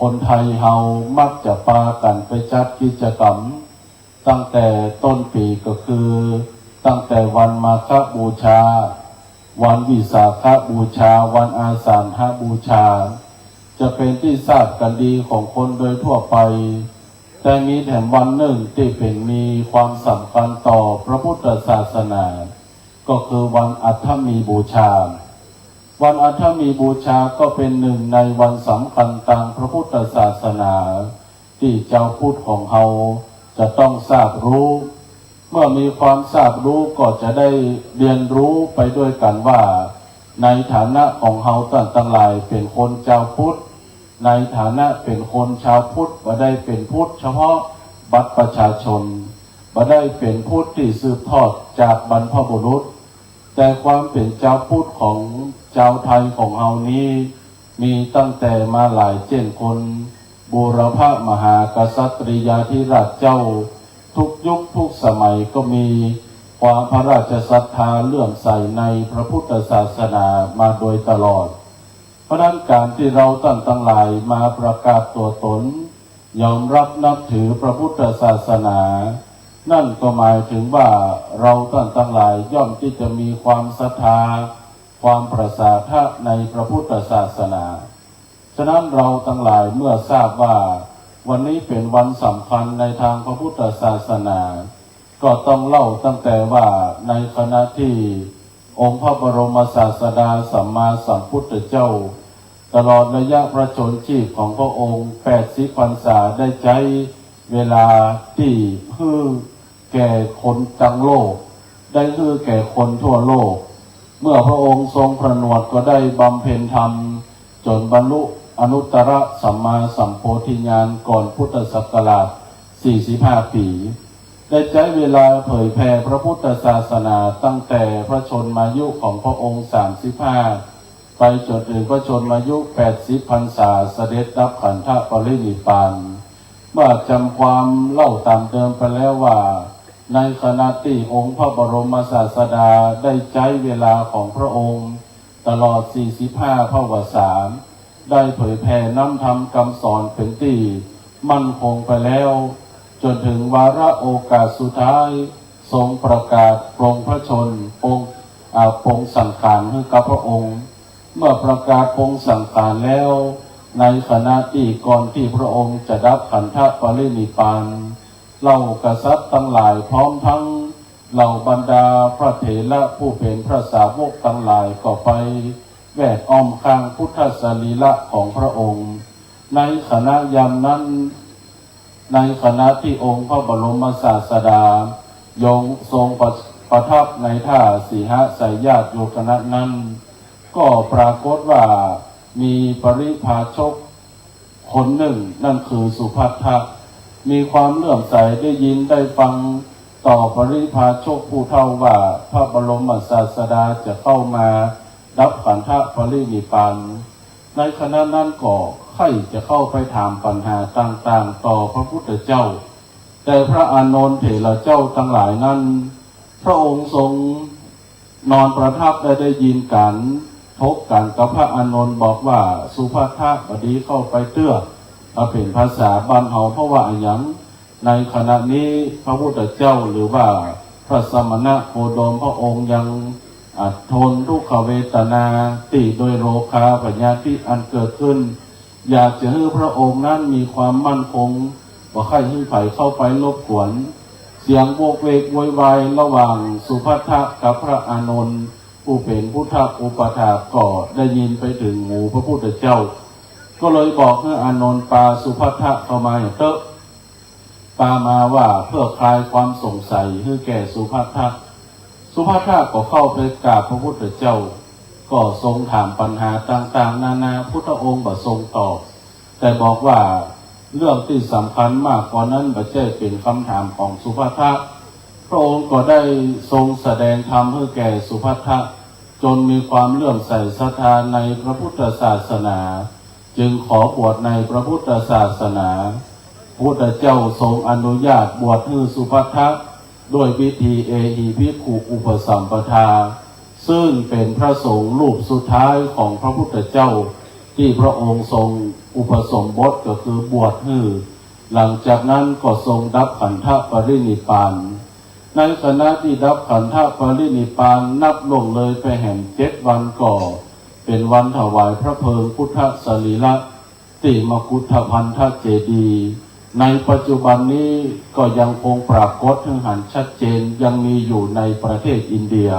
คนไทยเฮามักจะพากันไปจัดกิจกรรมตั้งแต่ต้นปีก็คือตั้งแต่วันมาฆบูชาวันวิสาขบูชาวันอาสาฬหบูชาจะเป็นที่ทราบกันดีของคนโดยทั่วไปแต่มีแถมวันหนึ่งที่เป็นมีความสำคัญต่อพระพุทธศาสนาก็คือวันอัฐมีบูชาวันอัฐมีบูชาก็เป็นหนึ่งในวันสำคัญทางพระพุทธศาสนาที่เจ้าพุทธของเราจะต้องทราบรู้เมื่อมีความทราบรู้ก็จะได้เรียนรู้ไปด้วยกันว่าในฐานะของเราท่านทั้งหลายเป็นคนเจ้าพุทธในฐานะเป็นคนชาวพุทธบ่ได้เป็นพุทธเฉพาะบัตรประชาชนบ่ได้เป็นพุทธที่สืบทอดจากบรรพบุรุษแต่ความเป็นเจ้าพุทธของเจ้าไทยของเรานี้มีตั้งแต่มาหลายเจนคนบูรพมหากษัตริยาธิราชเจ้าทุกยุคทุกสมัยก็มีความพระราชศรัทธาเลื่อมใสในพระพุทธศาสนามาโดยตลอดเพราะนั้นการที่เราท่านทั้งหลายมาประกาศตัวตนยอมรับนับถือพระพุทธศาสนานั่นก็หมายถึงว่าเราท่านทั้งหลายย่อมที่จะมีความศรัทธาความประสาทะในพระพุทธศาสนาฉะนั้นเราทั้งหลายเมื่อทราบว่าวันนี้เป็นวันสำคัญในทางพระพุทธศาสนาก็ต้องเล่าตั้งแต่ว่าในขณะที่องค์พระบรมศาสดาสัมมาสัมพุทธเจ้าตลอดระยะพระชนชีพของพระองค์80 พรรษาได้ใช้เวลาที่ฮือแก่คนทั้งโลกได้ฮือแก่คนทั่วโลกเมื่อพระองค์ทรงผนวดก็ได้บำเพ็ญธรรมจนบรรลุอนุตตรสัมมาสัมโพธิญาณก่อนพุทธศักราช45 ปีได้ใช้เวลาเผยแผ่พระพุทธศาสนาตั้งแต่พระชนมายุของพระองค์35ไปจนถึงพระชนมายุ80 พรรษาเสด็จดับขันธปรินิพพาน ว่าจำความเล่าตามเดิมไปแล้วว่าในขณะที่องค์พระบรมศาสดาได้ใช้เวลาของพระองค์ตลอด 45 พระวสานได้เผยแผ่น้ำธรรมคำสอนเป็นที่มั่นคงไปแล้วจนถึงวาระโอกาสสุดท้ายทรงประกาศปลงพระชนปลงสังขารให้กับพระองค์เมื่อประกาศปลงสังขารแล้วในขณะที่ก่อนที่พระองค์จะดับขันธปรินิพพานเหล่ากษัตริย์ทั้งหลายพร้อมทั้งเหล่าบรรดาพระเถระผู้เป็นพระสาวกทั้งหลายก็ไปแวดอ้อมข้างพุทธสรีระของพระองค์ในขณะยามนั้นในขณะที่องค์พระบรมศาสดายงทรงประทับในท่าสีหสายญาติโยคณะนั้นก็ปรากฏว่ามีปริพาชกคนหนึ่งนั่นคือสุภัททะมีความเลื่อมใสได้ยินได้ฟังต่อปริพาชกผู้เฒ่าว่าพระบรมศาสดาจะเข้ามาดับขันธปรินิพพานในขณะนั้นก็ใครจะเข้าไปถามปัญหาต่างๆต่อพระพุทธเจ้าแต่พระอานนท์เถระเจ้าทั้งหลายนั้นพระองค์ทรงนอนประทับได้ยินกันทบกันกับพระอานนท์บอกว่าสุภัททะบดีเข้าไปเตื้อเป็นภาษาบ้านเฮาเพราะว่าอย่างในขณะนี้พระพุทธเจ้าหรือว่าพระสมณะโคดมพระองค์ยังทนทุกขเวทนาติโดยโรคาปัญญาที่อันเกิดขึ้นอยากจะให้พระองค์นั้นมีความมั่นคงว่าใครให้ไผ่เข้าไปรบกวนเสียงโวกเวกโวยวายระหว่างสุภัททะกับพระอานนท์ผู้เป็นพุทธอุปถากก็ได้ยินไปถึงหูพระพุทธเจ้าก็เลยบอกให้อานนท์ปาสุภัททะเข้ามาเตอะปามาว่าเพื่อคลายความสงสัยให้แก่สุภัททะสุภัททะก็เข้าไปกราบพระพุทธเจ้าก็ทรงถามปัญหาต่างๆนานาพุทธองค์ก็ทรงตอบแต่บอกว่าเรื่องที่สำคัญมากกว่านั้นไม่ใช่เป็นคำถามของสุภัททะพระองค์ก็ได้ทรงแสดงธรรมให้แก่สุภัททะจนมีความเลื่อมใสศรัทธาในพระพุทธศาสนาจึงขอบวชในพระพุทธศาสนาพระพุทธเจ้าทรงอนุญาตบวชให้สุภัททะด้วยพิธีเอหิภิกขุอุปสัมปทาซึ่งเป็นพระสงฆ์รูปสุดท้ายของพระพุทธเจ้าที่พระองค์ทรงอุปสมบทก็คือบวชให้หลังจากนั้นก็ทรงดับขันธปรินิพพานในขณะที่ดับขันธปรินิพพานนับลงเลยไปแห่ง7 วันก่อเป็นวันถวายพระเพลิงพุทธสรีระติมกุฏฑพันธเจดีย์ในปัจจุบันนี้ก็ยังคงปรากฏถึงหันชัดเจนยังมีอยู่ในประเทศอินเดีย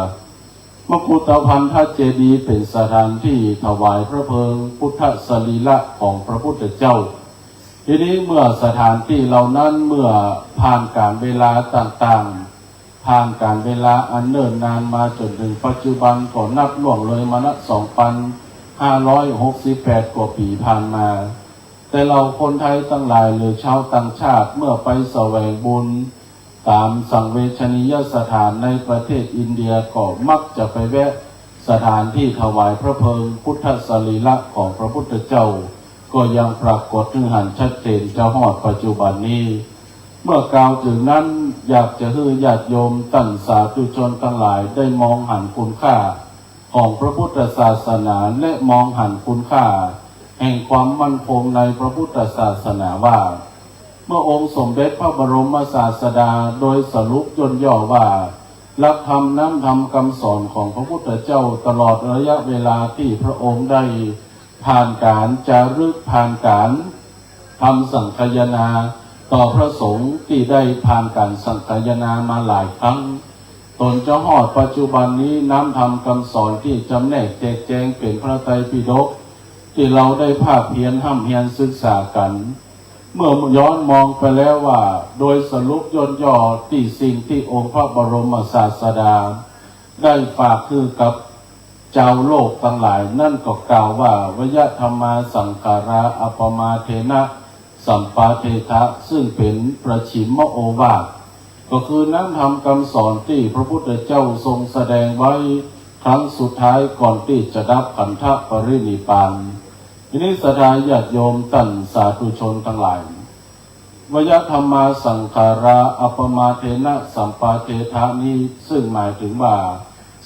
มกุฏฑพันธเจดีย์เป็นสถานที่ถวายพระเพลิงพุทธสรีระของพระพุทธเจ้าทีนี้เมื่อสถานที่เหล่านั้นเมื่อผ่านการเวลาต่างๆผ่านการเวลาอันเนิ่นนานมาจนถึงปัจจุบันก็นับล่วงเลยมาละ2,568 กว่าปีผ่านมาแต่เราคนไทยทั้งหลายหรือชาวต่างชาติเมื่อไปแสวงบุญตามสังเวชนียสถานในประเทศอินเดียก็มักจะไปแวะสถานที่ถวายพระเพลิงพุทธสรีระของพระพุทธเจ้าก็ยังปรากฏถึงหันชัดเจนจะฮอดปัจจุบันนี้เมื่อกล่าวถึงนั้นอยากจะให้ญาติโยมตั้งสาธุชนทั้งหลายได้มองหันคุณค่าของพระพุทธศาสนาและมองหันคุณค่าแห่งความมั่นคงในพระพุทธศาสนาว่าเมื่อองค์สมเด็จพระบรมศาสดาโดยสรุปย่อว่าหลักธรรมน้ำธรรมคำสอนของพระพุทธเจ้าตลอดระยะเวลาที่พระองค์ได้ผ่านการจารึกผ่านการทำสังคายนาต่อพระสงฆ์ที่ได้ผ่านการสังคายนามาหลายครั้งตนจะหอดปัจจุบันนี้น้ำธรรมคำสอนที่จำแนกแจกแจงเป็นพระไตรปิฎกที่เราได้ภาคเพียรห้ำเพียรศึกษากันเมื่อย้อนมองไปแล้วว่าโดยสรุปย่อที่สิ่งที่องค์พระบรมศาสดาได้ฝากคือกับเจ้าโลกทั้งหลายนั่นก็กล่าวว่าวยธรรมาสังขาราอัปมาเทนะสัมปาเททะซึ่งเป็นประชิมโอวาทก็คือน้ำธรรมคำสอนที่พระพุทธเจ้าทรงแสดงไว้ครั้งสุดท้ายก่อนที่จะดับขันธปรินิพพานทีนี้ศรัทธาญาติโยมตั้งสาธุชนทั้งหลาย วยธรรมาสังขาราอัปมาเทนะสัมปาเทธานี้ซึ่งหมายถึงว่า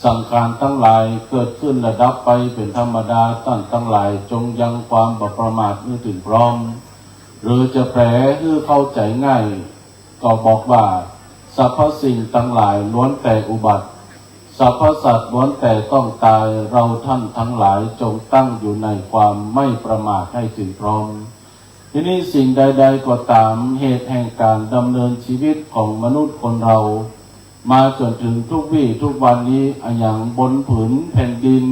สังขารทั้งหลายเกิดขึ้นและดับไปเป็นธรรมดาตั้งทั้งหลายจงยังความบ่ประมาทให้ถึงพร้อมหรือจะแปลให้เข้าใจง่ายก็บอกว่าสรรพสิ่งทั้งหลายล้วนแต่อุบัติสรรพสัตว์ล้วนแต่ต้องตายเราท่านทั้งหลายจงตั้งอยู่ในความไม่ประมาทให้ถึงพร้อมทีนี้สิ่งใดๆก็ตามเหตุแห่งการดำเนินชีวิตของมนุษย์คนเรามาจนถึงทุกวี่ทุกวันนี้อย่างบนผืนแผ่นดิน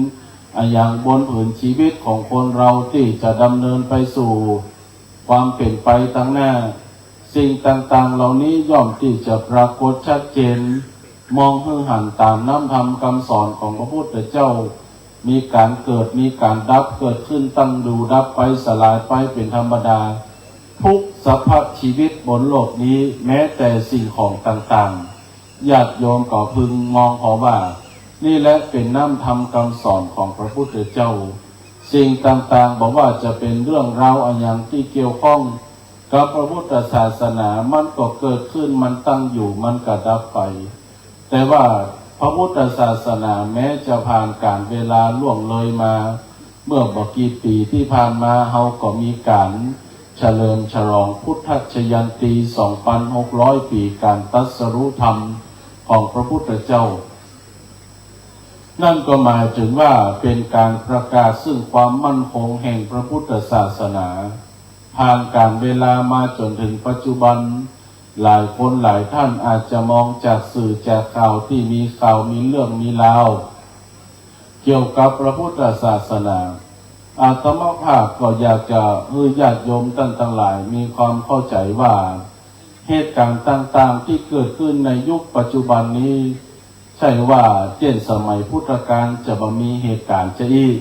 อย่างบนผืนชีวิตของคนเราที่จะดำเนินไปสู่ความเปลี่ยนไปตั้งหน้าสิ่งต่างๆเหล่านี้ย่อมที่จะปรากฏชัดเจนมองให้หันตามน้ำธรรมคำสอนของพระพุทธเจ้ามีการเกิดมีการดับเกิดขึ้นตั้งอยู่ดับไปสลายไปเป็นธรรมดาทุกสภาพชีวิตบนโลกนี้แม้แต่สิ่งของต่างๆญาติโยมก็พึงมองเขาว่านี่แหละเป็นน้ำธรรมคำสอนของพระพุทธเจ้าสิ่งต่างๆบอกว่าจะเป็นเรื่องราวอันยังที่เกี่ยวข้องกับพระพุทธศาสนามันก็เกิดขึ้นมันตั้งอยู่มันก็ดับไปแต่ว่าพระพุทธศาสนาแม้จะผ่านการเวลาล่วงเลยมาเมื่อบ่กี่ปีที่ผ่านมาเฮาก็มีการเฉลิมฉลองพุทธชยันตี 2,600 ปีการตรัสรู้ธรรมของพระพุทธเจ้านั่นก็หมายถึงว่าเป็นการประกาศซึ่งความมั่นคงแห่งพระพุทธศาสนาผ่านการเวลามาจนถึงปัจจุบันหลายคนหลายท่านอาจจะมองจากสื่อจากข่าวที่มีข่าวมีเรื่องมีราวเกี่ยวกับพระพุทธศาสนาอาตมาภาพก็อยากจะให้ญาติโยมท่านทั้งหลายมีความเข้าใจว่าเหตุการณ์ต่างๆที่เกิดขึ้นในยุคปัจจุบันนี้ใช่ว่าเช่นสมัยพุทธกาลจะบ่มีเหตุการณ์จะอีก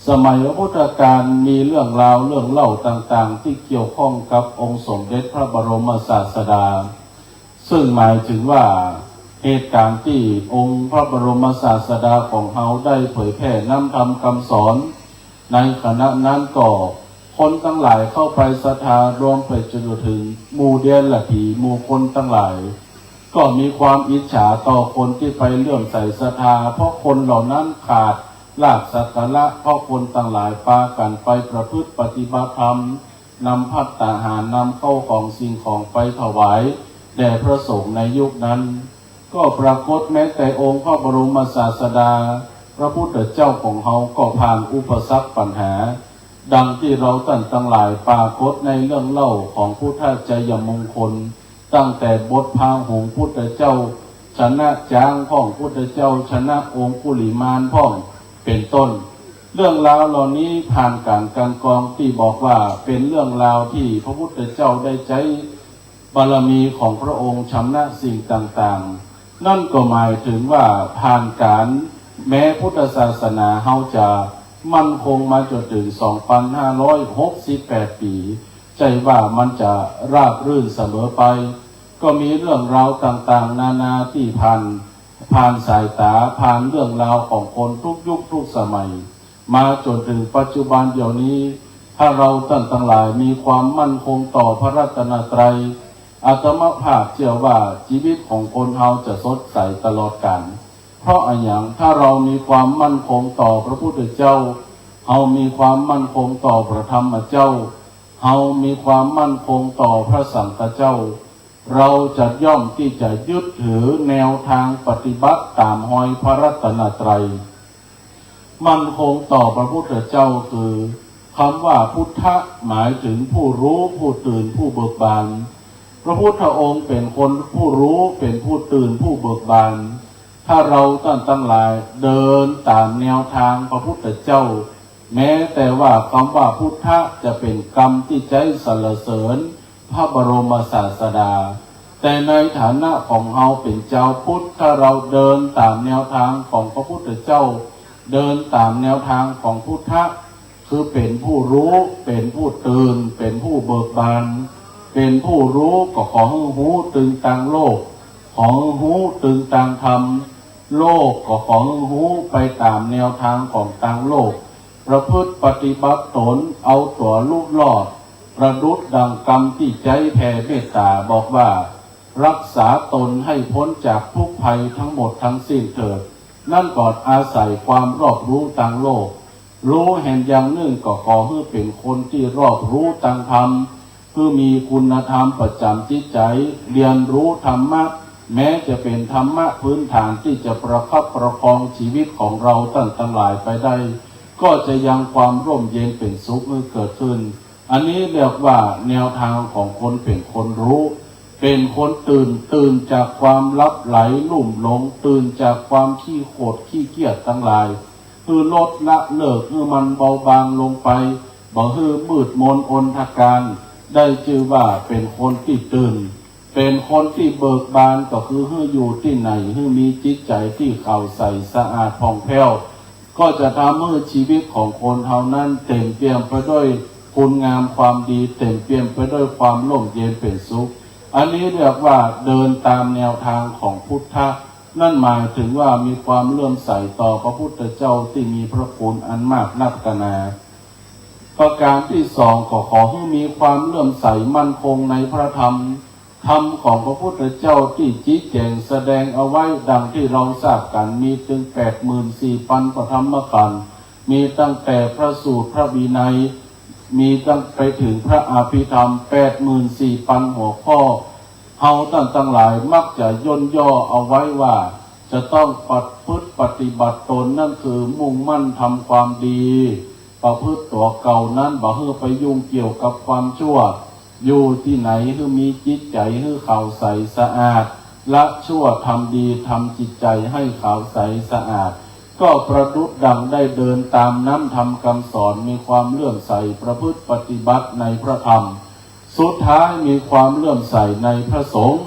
สมัยพุทธกาลมีเรื่องราวเรื่องเล่าต่างๆที่เกี่ยวข้องกับองค์สมเด็จพระบรมศาสดาซึ่งหมายถึงว่าเหตุการณ์ที่องค์พระบรมศาสดาของเฮาได้เผยแผ่นำธรรมคำสอนในขณะนั้นก็คนทั้งหลายเข้าไปศรัทธารวมไปจนถึงหมู่เดียนละผีหมู่คนทั้งหลายก็มีความอิจฉาต่อคนที่ไปเลื่อมใสศรัทธาเพราะคนเหล่านั้นขาดลาภสักการะเพราะคนต่างหลายพากันไปประพฤติปฏิบัติธรรมนำภัตตาหารนำเข้าของสิ่งของไปถวายแด่พระสงฆ์ในยุคนั้นก็ปรากฏแม้แต่องค์พระบรมศาสดาพระพุทธเจ้าของเฮาก็ผ่านอุปสรรคปัญหาดังที่เราท่านทั้งหลายปรากฏในเรื่องเล่าของพุทธชัยมงคลตั้งแต่บทพาหุงพุทธเจ้าชนะจางพ่องพุทธเจ้าชนะองคุลิมานพ่องเป็นต้นเรื่องราวเหล่านี้ผ่านการกำกองที่บอกว่าเป็นเรื่องราวที่พระพุทธเจ้าได้ใช้บารมีของพระองค์ชำระสิ่งต่างๆนั่นก็หมายถึงว่าผ่านการแม้พุทธศาสนาเฮาจะมั่นคงมาจนถึง 2,568 ปีใจว่ามันจะราบรื่นเสมอไปก็มีเรื่องราวต่างๆนานาที่ผ่านสายตาผ่านเรื่องราวของคนทุกยุคทุกสมัยมาจนถึงปัจจุบันเดี๋ยวนี้ถ้าเราท่านทั้งหลายมีความมั่นคงต่อพระรัตนตรัยอาตมาภาพเชื่อว่าชีวิตของคนเฮาจะสดใสตลอดกาลเพราะอะไรอย่างถ้าเรามีความมั่นคงต่อพระพุทธเจ้าเฮามีความมั่นคงต่อพระธรรมเจ้าเฮามีความมั่นคงต่อพระสังฆเจ้าเราจะย่อมที่จะยึดถือแนวทางปฏิบัติตามหอยพระรัตนตรัยมั่นคงต่อพระพุทธเจ้าคือคำว่าพุทธะหมายถึงผู้รู้ผู้ตื่นผู้เบิกบานพระพุทธองค์เป็นคนผู้รู้เป็นผู้ตื่นผู้เบิกบานถ้าเราท่านทั้งหลายเดินตามแนวทางพระพุทธเจ้าแม้แต่ว่าคำว่าพุทธะจะเป็นกรรมที่ใจสรรเสริญพระบรมศาสดาแต่ในฐานะของเราเป็นเจ้าพุทธถ้าเราเดินตามแนวทางของพระพุทธเจ้าเดินตามแนวทางของพุทธะคือเป็นผู้รู้เป็นผู้ตื่นเป็นผู้เบิกบานเป็นผู้รู้ก็ขอให้หูตึงตังโลกขอให้หูตึงตังธรรมโลกก็ขอให้หูไปตามแนวทางของตังโลกประพฤติปฏิบัติตนเอาตัวลูกหลอด ประดุจดังกรรมที่ใจแผ่เมตตาบอกว่ารักษาตนให้พ้นจากทุกภัยทั้งหมดทั้งสิ้นเถิดนั่นก่อนอาศัยความรอบรู้ทางโลกรู้แห่งอย่างหนึ่งก็ขอให้เป็นคนที่รอบรู้ทางธรรมคือมีคุณธรรมประจำจิตใจเรียนรู้ธรรมะแม้จะเป็นธรรมะพื้นฐานที่จะประคับประคองชีวิตของเราทั้งหลายไปได้ก็จะยังความร่มเย็นเป็นสุขเมื่อเกิดขึ้นอันนี้เรียกว่าแนวทางของคนเป็นคนรู้เป็นคนตื่นจากความลับไหลลุ่มหลงตื่นจากความขี้โกรธขี้เกียจทั้งหลายคือลดละเลิกคือมันเบาบางลงไปบ่ฮือมืดมนอนทการได้ชื่อว่าเป็นคนที่ตื่นเป็นคนที่เบิกบานก็คือฮืออยู่ที่ไหนฮือมีจิตใจที่เข้าใสสะอาดผ่องแผ้วก็จะทำให้ชีวิตของคนเฮานั้นเต็มเปี่ยมไปด้วยคุณงามความดีเต็มเปี่ยมไปด้วยความร่มเย็นเป็นสุขอันนี้เรียกว่าเดินตามแนวทางของพุทธะนั่นหมายถึงว่ามีความเลื่อมใสต่อพระพุทธเจ้าที่มีพระคุณอันมากนักนาประการที่สองก็ขอให้มีความเลื่อมใสมั่นคงในพระธรรมของพระพุทธเจ้าที่ชี้แจงแสดงเอาไว้ดังที่เราทราบกันมีถึง 84,000 พระธรรมขันธ์มีตั้งแต่พระสูตรพระวินัยมีตั้งไปถึงพระอภิธรรม 84,000 หัวข้อเฮาตั้งหลายมักจะย่นย่อเอาไว้ว่าจะต้องปฏิบัติตนนั่นคือมุ่งมั่นทำความดีประพฤติตัวเก่านั้นบ่ให้ไปยุ่งเกี่ยวกับความชั่วอยู่ที่ไหนให้มีจิตใจให้ขาวใสสะอาดละชั่วทำดีทำจิตใจให้ขาวใสสะอาดก็ประดุจดังได้เดินตามน้ำธรรมคำสอนมีความเลื่อมใสประพฤติปฏิบัติในพระธรรมสุดท้ายมีความเลื่อมใสในพระสงฆ์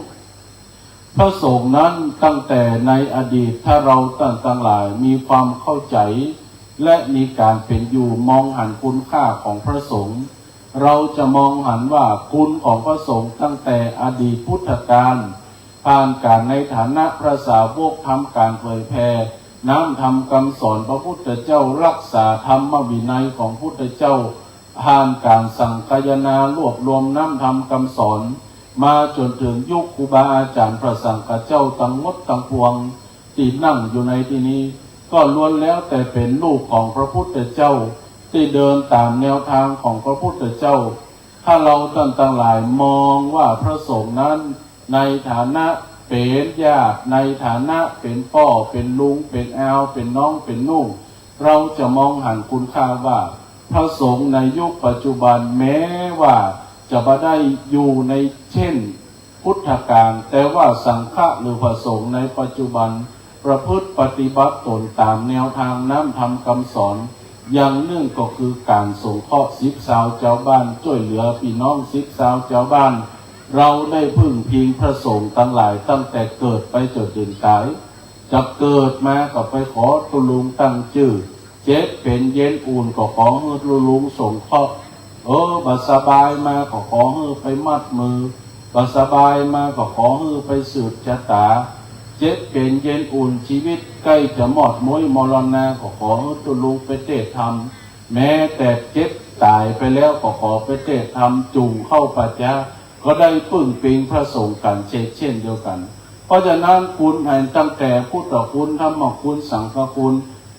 พระสงฆ์นั้นตั้งแต่ในอดีตถ้าเราตั้งหลายมีความเข้าใจและมีการเป็นอยู่มองหันคุณค่าของพระสงฆ์เราจะมองหันว่าคุณของพระสงฆ์ตั้งแต่อดีตพุทธกาลผ่านการในฐานะพระสาวกทำการเผยแผ่น้ำธรรมคำสอนพระพุทธเจ้ารักษาธรรมวินัยของพุทธเจ้าผ่านการสังคายนารวบรวมน้ำธรรมคำสอนมาจนถึงยุคครูบาอาจารย์พระสังฆเจ้าทั้งหมดทั้งปวงที่นั่งอยู่ในที่นี้ก็ล้วนแล้วแต่เป็นลูกของพระพุทธเจ้าที่เดินตามแนวทางของพระพุทธเจ้าถ้าเราตั้งหลายมองว่าพระสงฆ์นั้นในฐานะเป็นญาติในฐานะเป็นพ่อเป็นลุงเป็นอาเป็นน้องเป็นนุ่งเราจะมองหันคุณค่าว่าพระสงฆ์ในยุคปัจจุบันแม้ว่าจะไม่ได้อยู่ในเช่นพุทธกาลแต่ว่าสังฆะหรือพระสงฆ์ในปัจจุบันประพฤติปฏิบัติตนตามแนวทางน้ำธรรมคำสอนอย่างหนึ่งก็คือการสงเคราะห์สิบสาวเจ้าบ้านช่วยเหลือพี่น้องสิบสาวเจ้าบ้านเราได้พึ่งพิงพระสงฆ์ทั้งหลายตั้งแต่เกิดไปจนถึงตายจะเกิดมาก็ไปขอตุลุงตั้งชื่อเจ็บเป็นเย็นอุ่นก็ขอให้ตุลุงสงเคราะห์บัดสบายมาก็ขอให้ไปมัดมือบัดสบายมาก็ขอให้ไปสืบชะตาเจ็บเป็นเย็นอุ่นชีวิตใกล้จะหมดม้วยมรณะก็ขอให้ตุลุงไปเทศธรรมแม้แต่เจ็บตายไปแล้วก็ขอไปเทศธรรมจุงเข้าปัจจาก็ได้พึ่งพิงพระสงฆ์กันเช่นเดียวกันเพราะฉะนั้นคุณแห่งตั้งแต่พุทธคุณธรรมคุณสังฆคุณ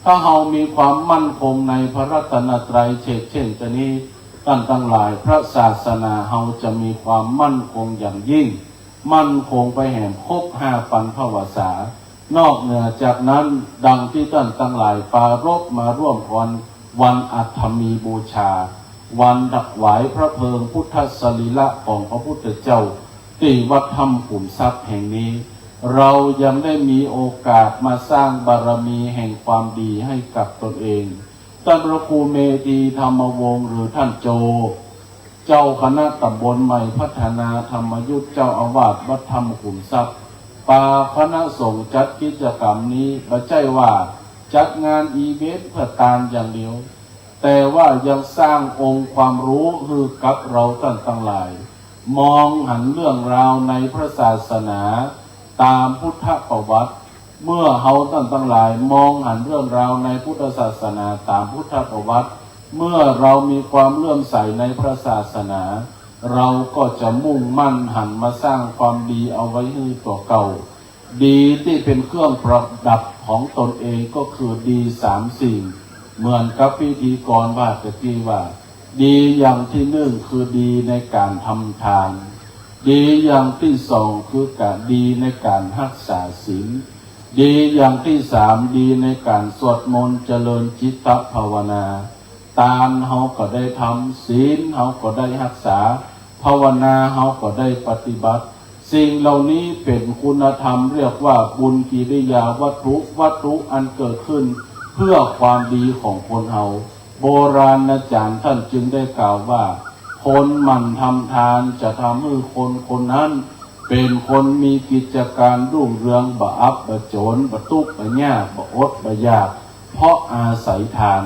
ถ้าเรามีความมั่นคงในพระรัตนตรัยเช่นนี้ตั้งหลายพระศาสนาเราจะมีความมั่นคงอย่างยิ่งมั่นคงไปแห่งครบ5,000 พรรษานอกเหนือจากนั้นดังที่ตั้งหลายปรารภมาร่วมกันวันอัฐมีบูชาวันถวายพระเพลิงพุทธสรีระของพระพุทธเจ้าที่วัดถ้ำขุมทรัพย์แห่งนี้เรายังได้มีโอกาสมาสร้างบารมีแห่งความดีให้กับตนเองท่านพระครูเมธีธรรมวงศ์หรือท่านโจเจ้าคณะตำบลใหม่พัฒนาธรรมยุทธเจ้าอาวาสวัดถ้ำขุมทรัพย์ปาคณะสงฆ์จัดกิจกรรมนี้ไม่ใช่ว่าจัดงานอีเวนต์เพื่อตามอย่างเดียวแต่ว่ายังสร้างองค์ความรู้คือกับเราตั้งหลายมองหันเรื่องราวในพระศาสนาตามพุทธประวัติเมื่อเขาตั้งหลายมองหันเรื่องราวในพุทธศาสนาตามพุทธประวัติ เมื่อเรามีความเลื่อมใสในพระศาสนาเราก็จะมุ่งมั่นหันมาสร้างความดีเอาไว้ให้ตัวเก่าดีที่เป็นเครื่องประดับของตนเองก็คือดี3 สิ่งเหมือนกับพิธีกรว่าตะกี้ว่าดีอย่างที่หนึ่งคือดีในการทำทานดีอย่างที่สองคือการดีในการรักษาศีลดีอย่างที่สามดีในการสวดมนต์เจริญจิตภาวนาทานเฮาก็ได้ทำศีลเฮาก็ได้รักษาภาวนาเฮาก็ได้ปฏิบัติสิ่งเหล่านี้เป็นคุณธรรมเรียกว่าบุญกิริยาวัตถุอันเกิดขึ้นเพื่อความดีของคนเฮาโบราณอาจารย์ท่านจึงได้กล่าวว่าคนหมั่นทำทานจะทำให้คนนั้นเป็นคนมีกิจการรุ่งเรืองบ่อับบ่จนบ่ทุกข์บ่ยากบ่อดบ่ยากเพราะอาศัยทาน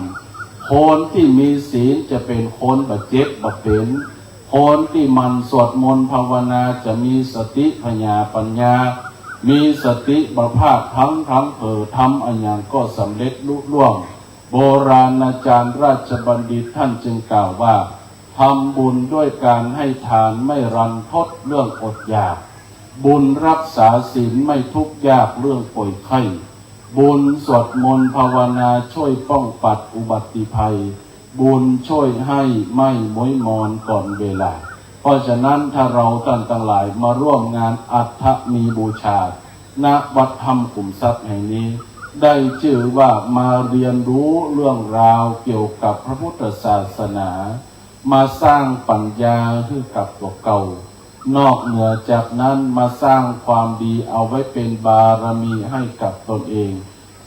คนที่มีศีลจะเป็นคนบ่เจ็บบ่เป็นคนที่มันสวดมนต์ภาวนาจะมีสติปัญญามีสติประภาคทั้งทำอันอย่างก็สำเร็จลุล่วงโบราณอาจารย์ราชบัณฑิตท่านจึงกล่าวว่าทำบุญด้วยการให้ทานไม่รันทดเรื่องอดอยากบุญรักษาศีลไม่ทุกข์ยากเรื่องป่วยไข้บุญสวดมนต์ภาวนาช่วยป้องปัดอุบัติภัยบุญช่วยให้ไม่มวยมอนก่อนเวลาเพราะฉะนั้นถ้าเราท่านทั้งหลายมาร่วมงานอัฐมีบูชาณวัดธรรมขุมทรัพย์แห่งนี้ได้ชื่อว่ามาเรียนรู้เรื่องราวเกี่ยวกับพระพุทธศาสนามาสร้างปัญญาให้กับตัวเก่านอกเหนือจากนั้นมาสร้างความดีเอาไว้เป็นบารมีให้กับตนเอง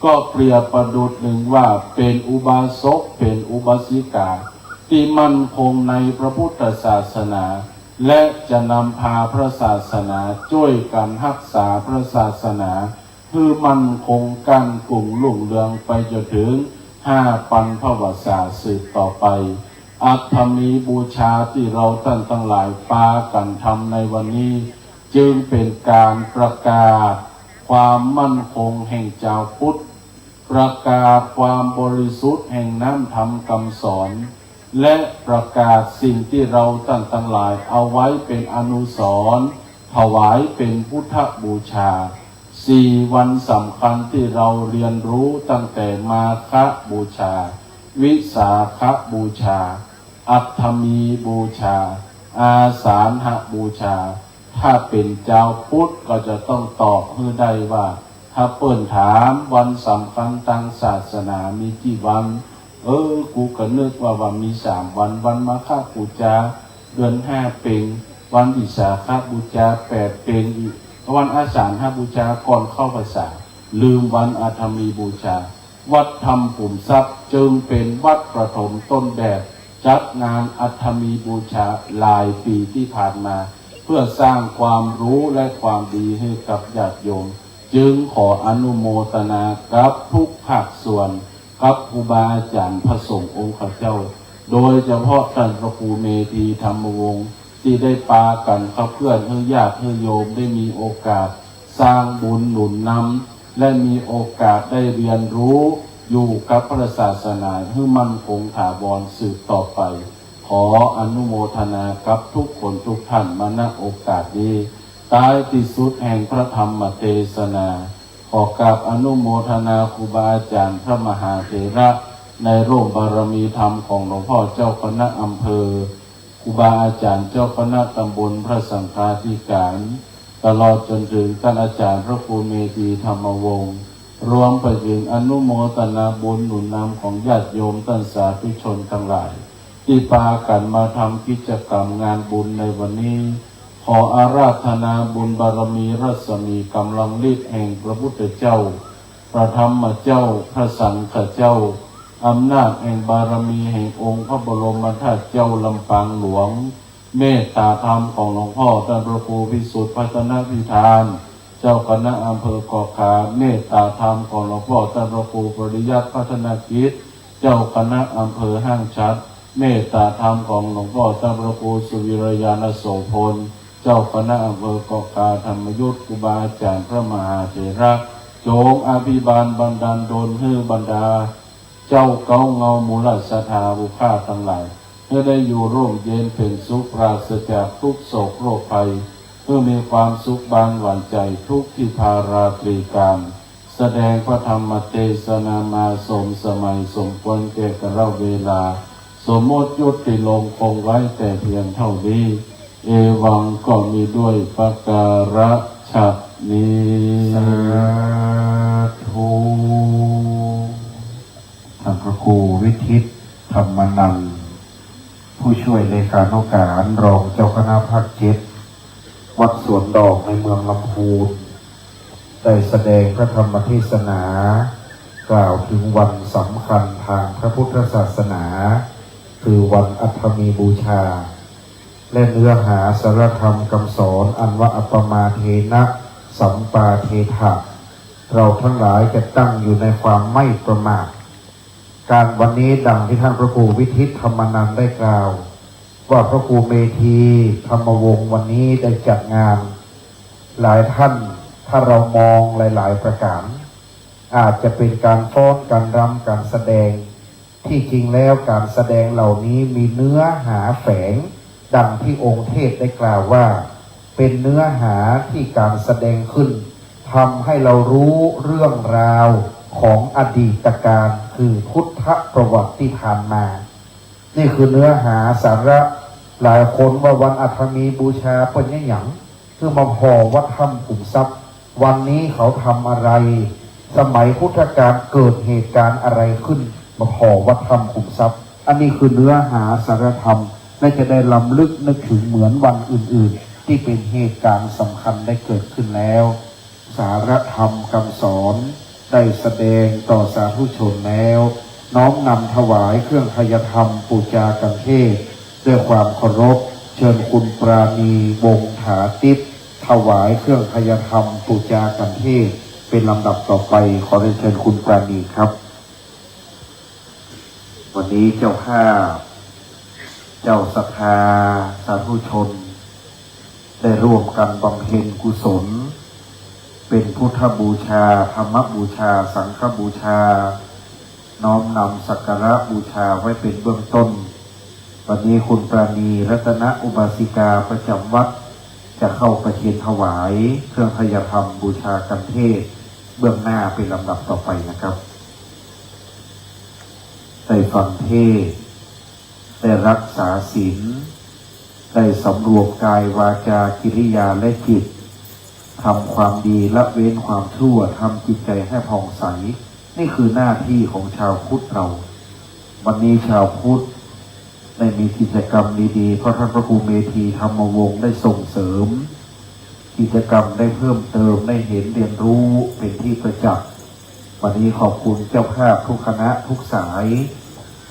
ก็เปรียบประดุจหนึ่งว่าเป็นอุบาสกเป็นอุบาสิกาที่มั่นคงในพระพุทธศาสนาและจะนำพาพระศาสนาช่วยกันรักษาพระศาสนาคือมั่นคงกันกลุ่มรุ่งเรืองไปจนถึง5 ปันพวสาสืบต่อไปอัฐมีบูชาที่เราท่านทั้งหลายปากันทำในวันนี้จึงเป็นการประกาศความมั่นคงแห่งเจ้าพุทธประกาศความบริสุทธิ์แห่งน้ำธรรมคำสอนและประกาศสิ่งที่เราท่านทั้งหลายเอาไว้เป็นอนุสรณ์ถวายเป็นพุทธบูชา4 วันสำคัญที่เราเรียนรู้ตั้งแต่มาฆบูชาวิสาขบูชาอัฐมีบูชาอาสาฬหบูชาถ้าเป็นเจ้าพุทธก็จะต้องตอบให้ได้ว่าถ้าเปิ้นถามวันสำคัญทางศาสนามีกี่วันกูก็นึกว่ามี3 วันวันมาฆบูชาเดือน5เป็นวันวิสาขบูชา8เป็นอีกวันอาสาฬหบูชาก่อนเข้าพรรษาลืมวันอัฐมีบูชาวัดธรรมขุมทรัพย์จึงเป็นวัดประถมต้นแบบจัดงานอัฐมีบูชาหลายปีที่ผ่านมาเพื่อสร้างความรู้และความดีให้กับญาติโยมจึงขออนุโมทนากับทุกภาคส่วนกับครูบาอาจารย์พระสงฆ์องค์ข้าเจ้าโดยเฉพาะท่านพระครูเมธีธรรมวงศ์ที่ได้ปากันขับเคลื่อนให้ญาติให้โยมได้มีโอกาสสร้างบุญหนุนนำและมีโอกาสได้เรียนรู้อยู่กับพระศาสนาให้มั่นคงถาวรสืบต่อไปขออนุโมทนากับทุกคนทุกท่านมาณโอกาสนี้ท้ายที่สุดแห่งพระธรรมเทศนาขอกราบอนุโมทนาครูบาอาจารย์พระมหาเถระในร่มบารมีธรรมของหลวงพ่อเจ้าคณะอำเภอครูบาอาจารย์เจ้าคณะตำบลพระสังฆาธิการตลอดจนถึงท่านอาจารย์พระครูเมธีธรรมวงศ์รวมไปถึงอนุโมทนาบุญหนุนนำของญาติโยมท่านสาธุชนทั้งหลายที่พากันมาทำกิจกรรมงานบุญในวันนี้ขออาราธนาบุญบารมีรัศมีกำลังฤทธิ์แห่งพระพุทธเจ้าพระธรรมเจ้าพระสังฆเจ้าอำนาจแห่งบารมีแห่งองค์พระบรมธาตุเจ้าลำปางหลวงเมตตาธรรมของหลวงพ่อท่านพระครูพิสุทธิ์พัฒนพิธานเจ้าคณะอำเภอกอกขาเมตตาธรรมของหลวงพ่อท่านพระครูปริยัติพัฒนากิจเจ้าคณะอำเภอห้างชัดเมตตาธรรมของหลวงพ่อท่านพระครูสุวิรยานโสพลเจ้าคณะอำเภอกอกขาธรรมยุทธครูบาอาจารย์พระมหาเถระจงอภิบาลบันดาลดลให้บรรดา เจ้าเก้าเงามูลศรัทธาบุคาทั้งหลายเพื่อได้อยู่ร่มเย็นเป็นสุขปราศจากทุกโศกโรคภัยเพื่อมีความสุขบานหวานใจทุกที่พาราตรีการแสดงพระธรรมเทศนามาสมสมัยสมควรแก่กาลเวลาสมมติยุติลงคงไว้แต่เพียงเท่านี้เอวังก็มีด้วยประการฉะนี้สาธุท่านพระครูวิทิตธรรมนันท์ผู้ช่วยเลขานุการรองเจ้าคณะภาค7วัดสวนดอกในเมืองลำพูนได้แสดงพระธรรมเทศนากล่าวถึงวันสำคัญทางพระพุทธศาสนาคือวันอัฐมีบูชาและเนื้อหาสารธรรมคำสอนอันว่าอัปปมาเทนะสัมปาเทถะเราทั้งหลายจะตั้งอยู่ในความไม่ประมาทการวันนี้ดังที่ท่านพระครูวิทิตธรรมนันท์ได้กล่าวว่าพระครูเมธีธรรมวงศ์วันนี้ได้จัดงานหลายท่านถ้าเรามองหลายๆประการอาจจะเป็นการฟ้อนการรำการแสดงที่จริงแล้วการแสดงเหล่านี้มีเนื้อหาแฝงดังที่องค์เทศได้กล่าวว่าเป็นเนื้อหาที่การแสดงขึ้นทำให้เรารู้เรื่องราวของอดีตการคือพุทธประวัติที่ผ่านมานี่คือเนื้อหาสาระหลายคนว่าวันอัฐมีบูชาเป็นยังหยังคือมาห่อวัดถ้ำขุมทรัพย์วันนี้เขาทำอะไรสมัยพุทธกาลเกิดเหตุการณ์อะไรขึ้นมาห่อวัดถ้ำขุมทรัพย์อันนี้คือเนื้อหาสารธรรมและจะได้ล้ำลึกนึกถึงเหมือนวันอื่นๆที่เป็นเหตุการณ์สำคัญได้เกิดขึ้นแล้วสารธรรมคำสอนได้แสดงต่อสาธุชนแล้วน้อมนำถวายเครื่องทายธรรมปูจากันเทศด้วยความเคารพเชิญคุณปราณีวงศ์ถาติปถวายเครื่องทายธรรมปูจากันเทศเป็นลำดับต่อไปขอเรียนเชิญคุณปราณีครับวันนี้เจ้าภาพเจ้าศรัทธาสาธุชนได้ร่วมกันบำเพ็ญกุศลเป็นพุทธบูชาธรรมบูชาสังฆบูชาน้อมนำสักการะบูชาไว้เป็นเบื้องต้นวันนี้คุณปราณีรัตนอุบาสิกาประจำวัดจะเข้าประเคนถวายเครื่องทายธรรมบูชากันเทศเบื้องหน้าเป็นลำดับต่อไปนะครับได้ฟังเทศได้รักษาศีลได้สำรวมกายวาจากิริยาและจิตทำความดีละเว้นความชั่วทำจิตใจให้ผ่องใสนี่คือหน้าที่ของชาวพุทธเราวันนี้ชาวพุทธได้มีกิจกรรมดีๆเพราะท่านพระครูเมธีธรรมวงศ์ได้ส่งเสริมกิจกรรมได้เพิ่มเติมได้เห็นเรียนรู้เป็นที่ประจักษ์วันนี้ขอบคุณเจ้าภาพทุกคณะทุกสาย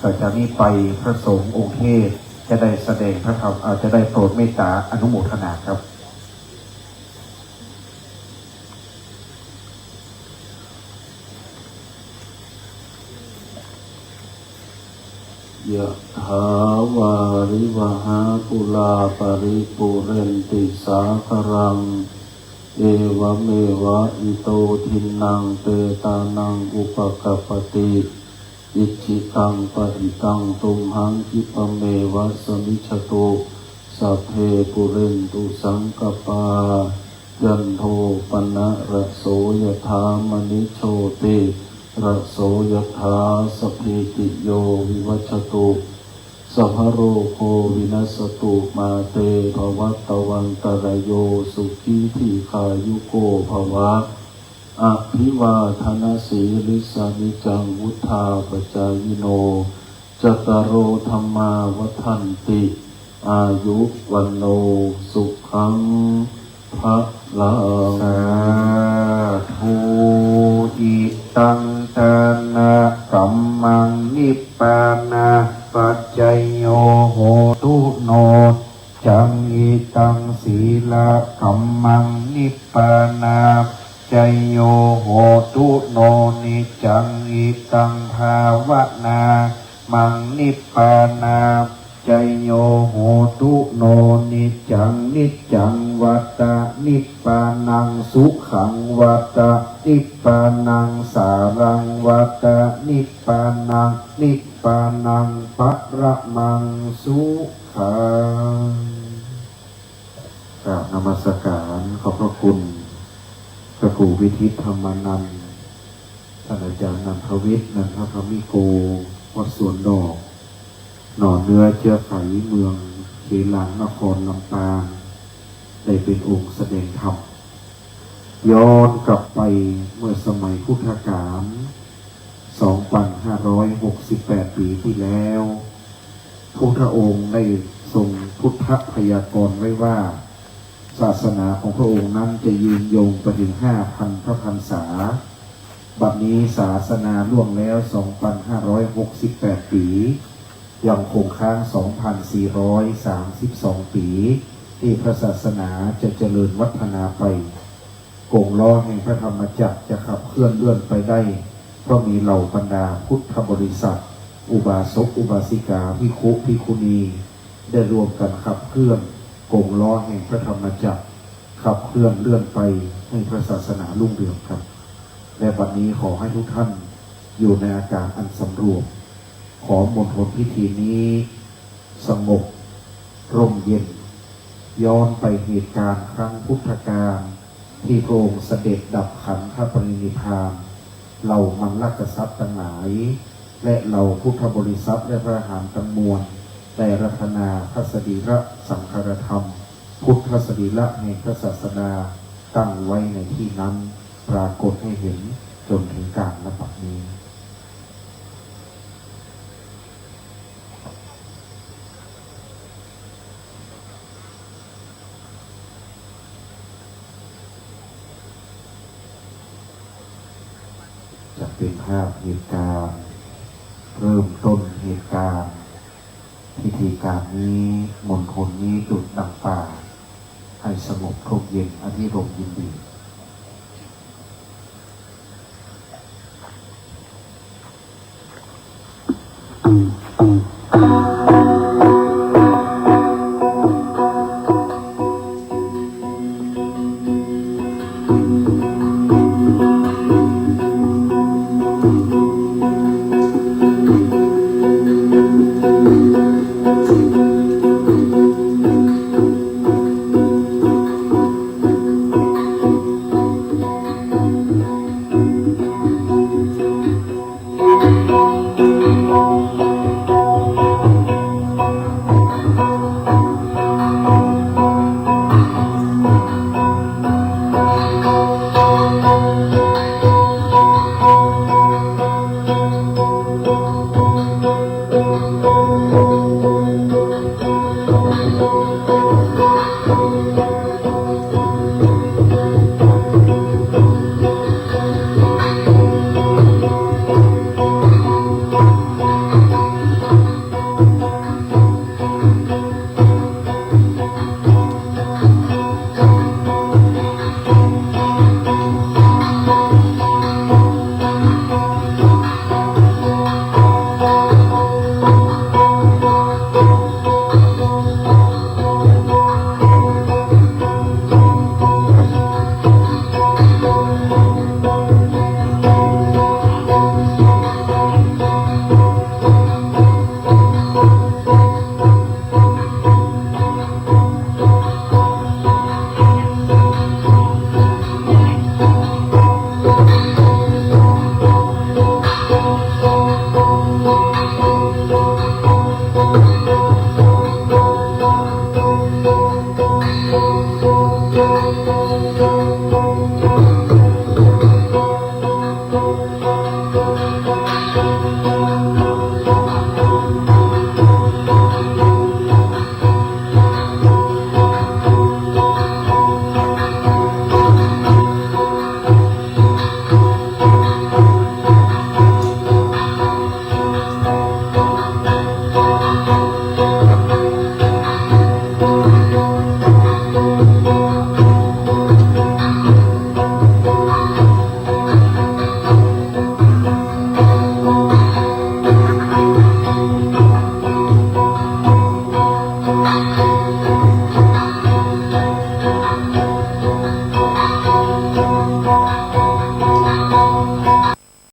ต่อจากนี้ไปพระสงฆ์องค์เทศจะได้แสดงพระธรรมจะได้โปรดเมตตาอนุโมทนาครับยะถาวาริวหาปุราปริปุเรนติสาครังเอวเมวะอิโตทินังเปตานังอุปกัปปติอิจิตังปะหิตังตุมหังคิปะเมวะสมิจฉตุสัพเพปุเรนตุสังกปายันโทปนะระโสยถามณิโชติระโสยถาสัพพิติโยวิวัชชตุสัพพโรโควินัสตุมาเตภวัตวันตรายโยสุขีทีขายุโกภวะอภิวาทนาสีลิสานิจังวุธาปจายโนจตารโอธรรมาวัฏันติอายุวันโนสุขังภะลังสาธุอิตังตานะกัมมังนิพพานะปัจจยโยโหตุโนจังอิตังศีละกัมมังนิพพานะจโยโหตุโนนิจังอิตังภาวนามังนิพพานา จโยโหตุโนนิจจังวัตตะนิพพานังสุขังวัตตะนิพพานังสารังวัตตะนิพพานังปะระมังสุขังกราบนมัสการขอบพระคุณพระครูวิทิตธรรมานันท์ท่านอาจารย์นันทวิทย์นันทพมิโกวัดสวนดอกหน่อเนื้อเจือไฝเมืองเขลังนครลำปางได้เป็นองค์แสดงธรรมย้อนกลับไปเมื่อสมัยพุทธกาล 2,568 ปีที่แล้วพระองค์ได้ทรงพุทธพยากรณ์ไว้ว่าศาสนาของพระองค์นั้นจะยืนยงไปถึง 5,000 พระพรรษาบัดนี้ศาสนาล่วงแล้ว 2,568 ปียังคงค้าง 2,432 ปีที่พระศาสนาจะเจริญวัฒนาไปกงล้อแห่งพระธรรมจักรจะขับเคลื่อนเลื่อนไปได้เพราะมีเหล่าบรรดาพุทธบริษัทอุบาสกอุบาสิกาภิกขุภิกขุณีได้รวมกันขับเคลื่อนกงล้อแห่งพระธรรมจักรขับเคลื่อนเลื่อนไปให้พระศาสนารุ่งเรืองครับและบัดนี้ขอให้ทุกท่านอยู่ในอาการอันสำรวมขอมณฑลพิธีนี้สงบร่มเย็นย้อนไปเหตุการณ์ครั้งพุทธกาลที่พระองค์เสด็จดับขันธปรินิพพานเหล่ามัลลกษัตริย์ทั้งหลายและเหล่าพุทธบริษัทและพระอรหันต์ทั้งมวลได้รัตนาพระสรีระสังฆารธรรมพุทธสรีระแห่งพระศาสดาตั้งไว้ในที่นั้นปรากฏให้เห็นจนถึงกาลณบัดนี้จะเป็นภาพเหตุการณ์เริ่มต้นเหตุการณ์พิธีการนี้มณฑลนี้จุดดังป่าให้สงบร่มเย็นอธิรมยินดีMm-hmm.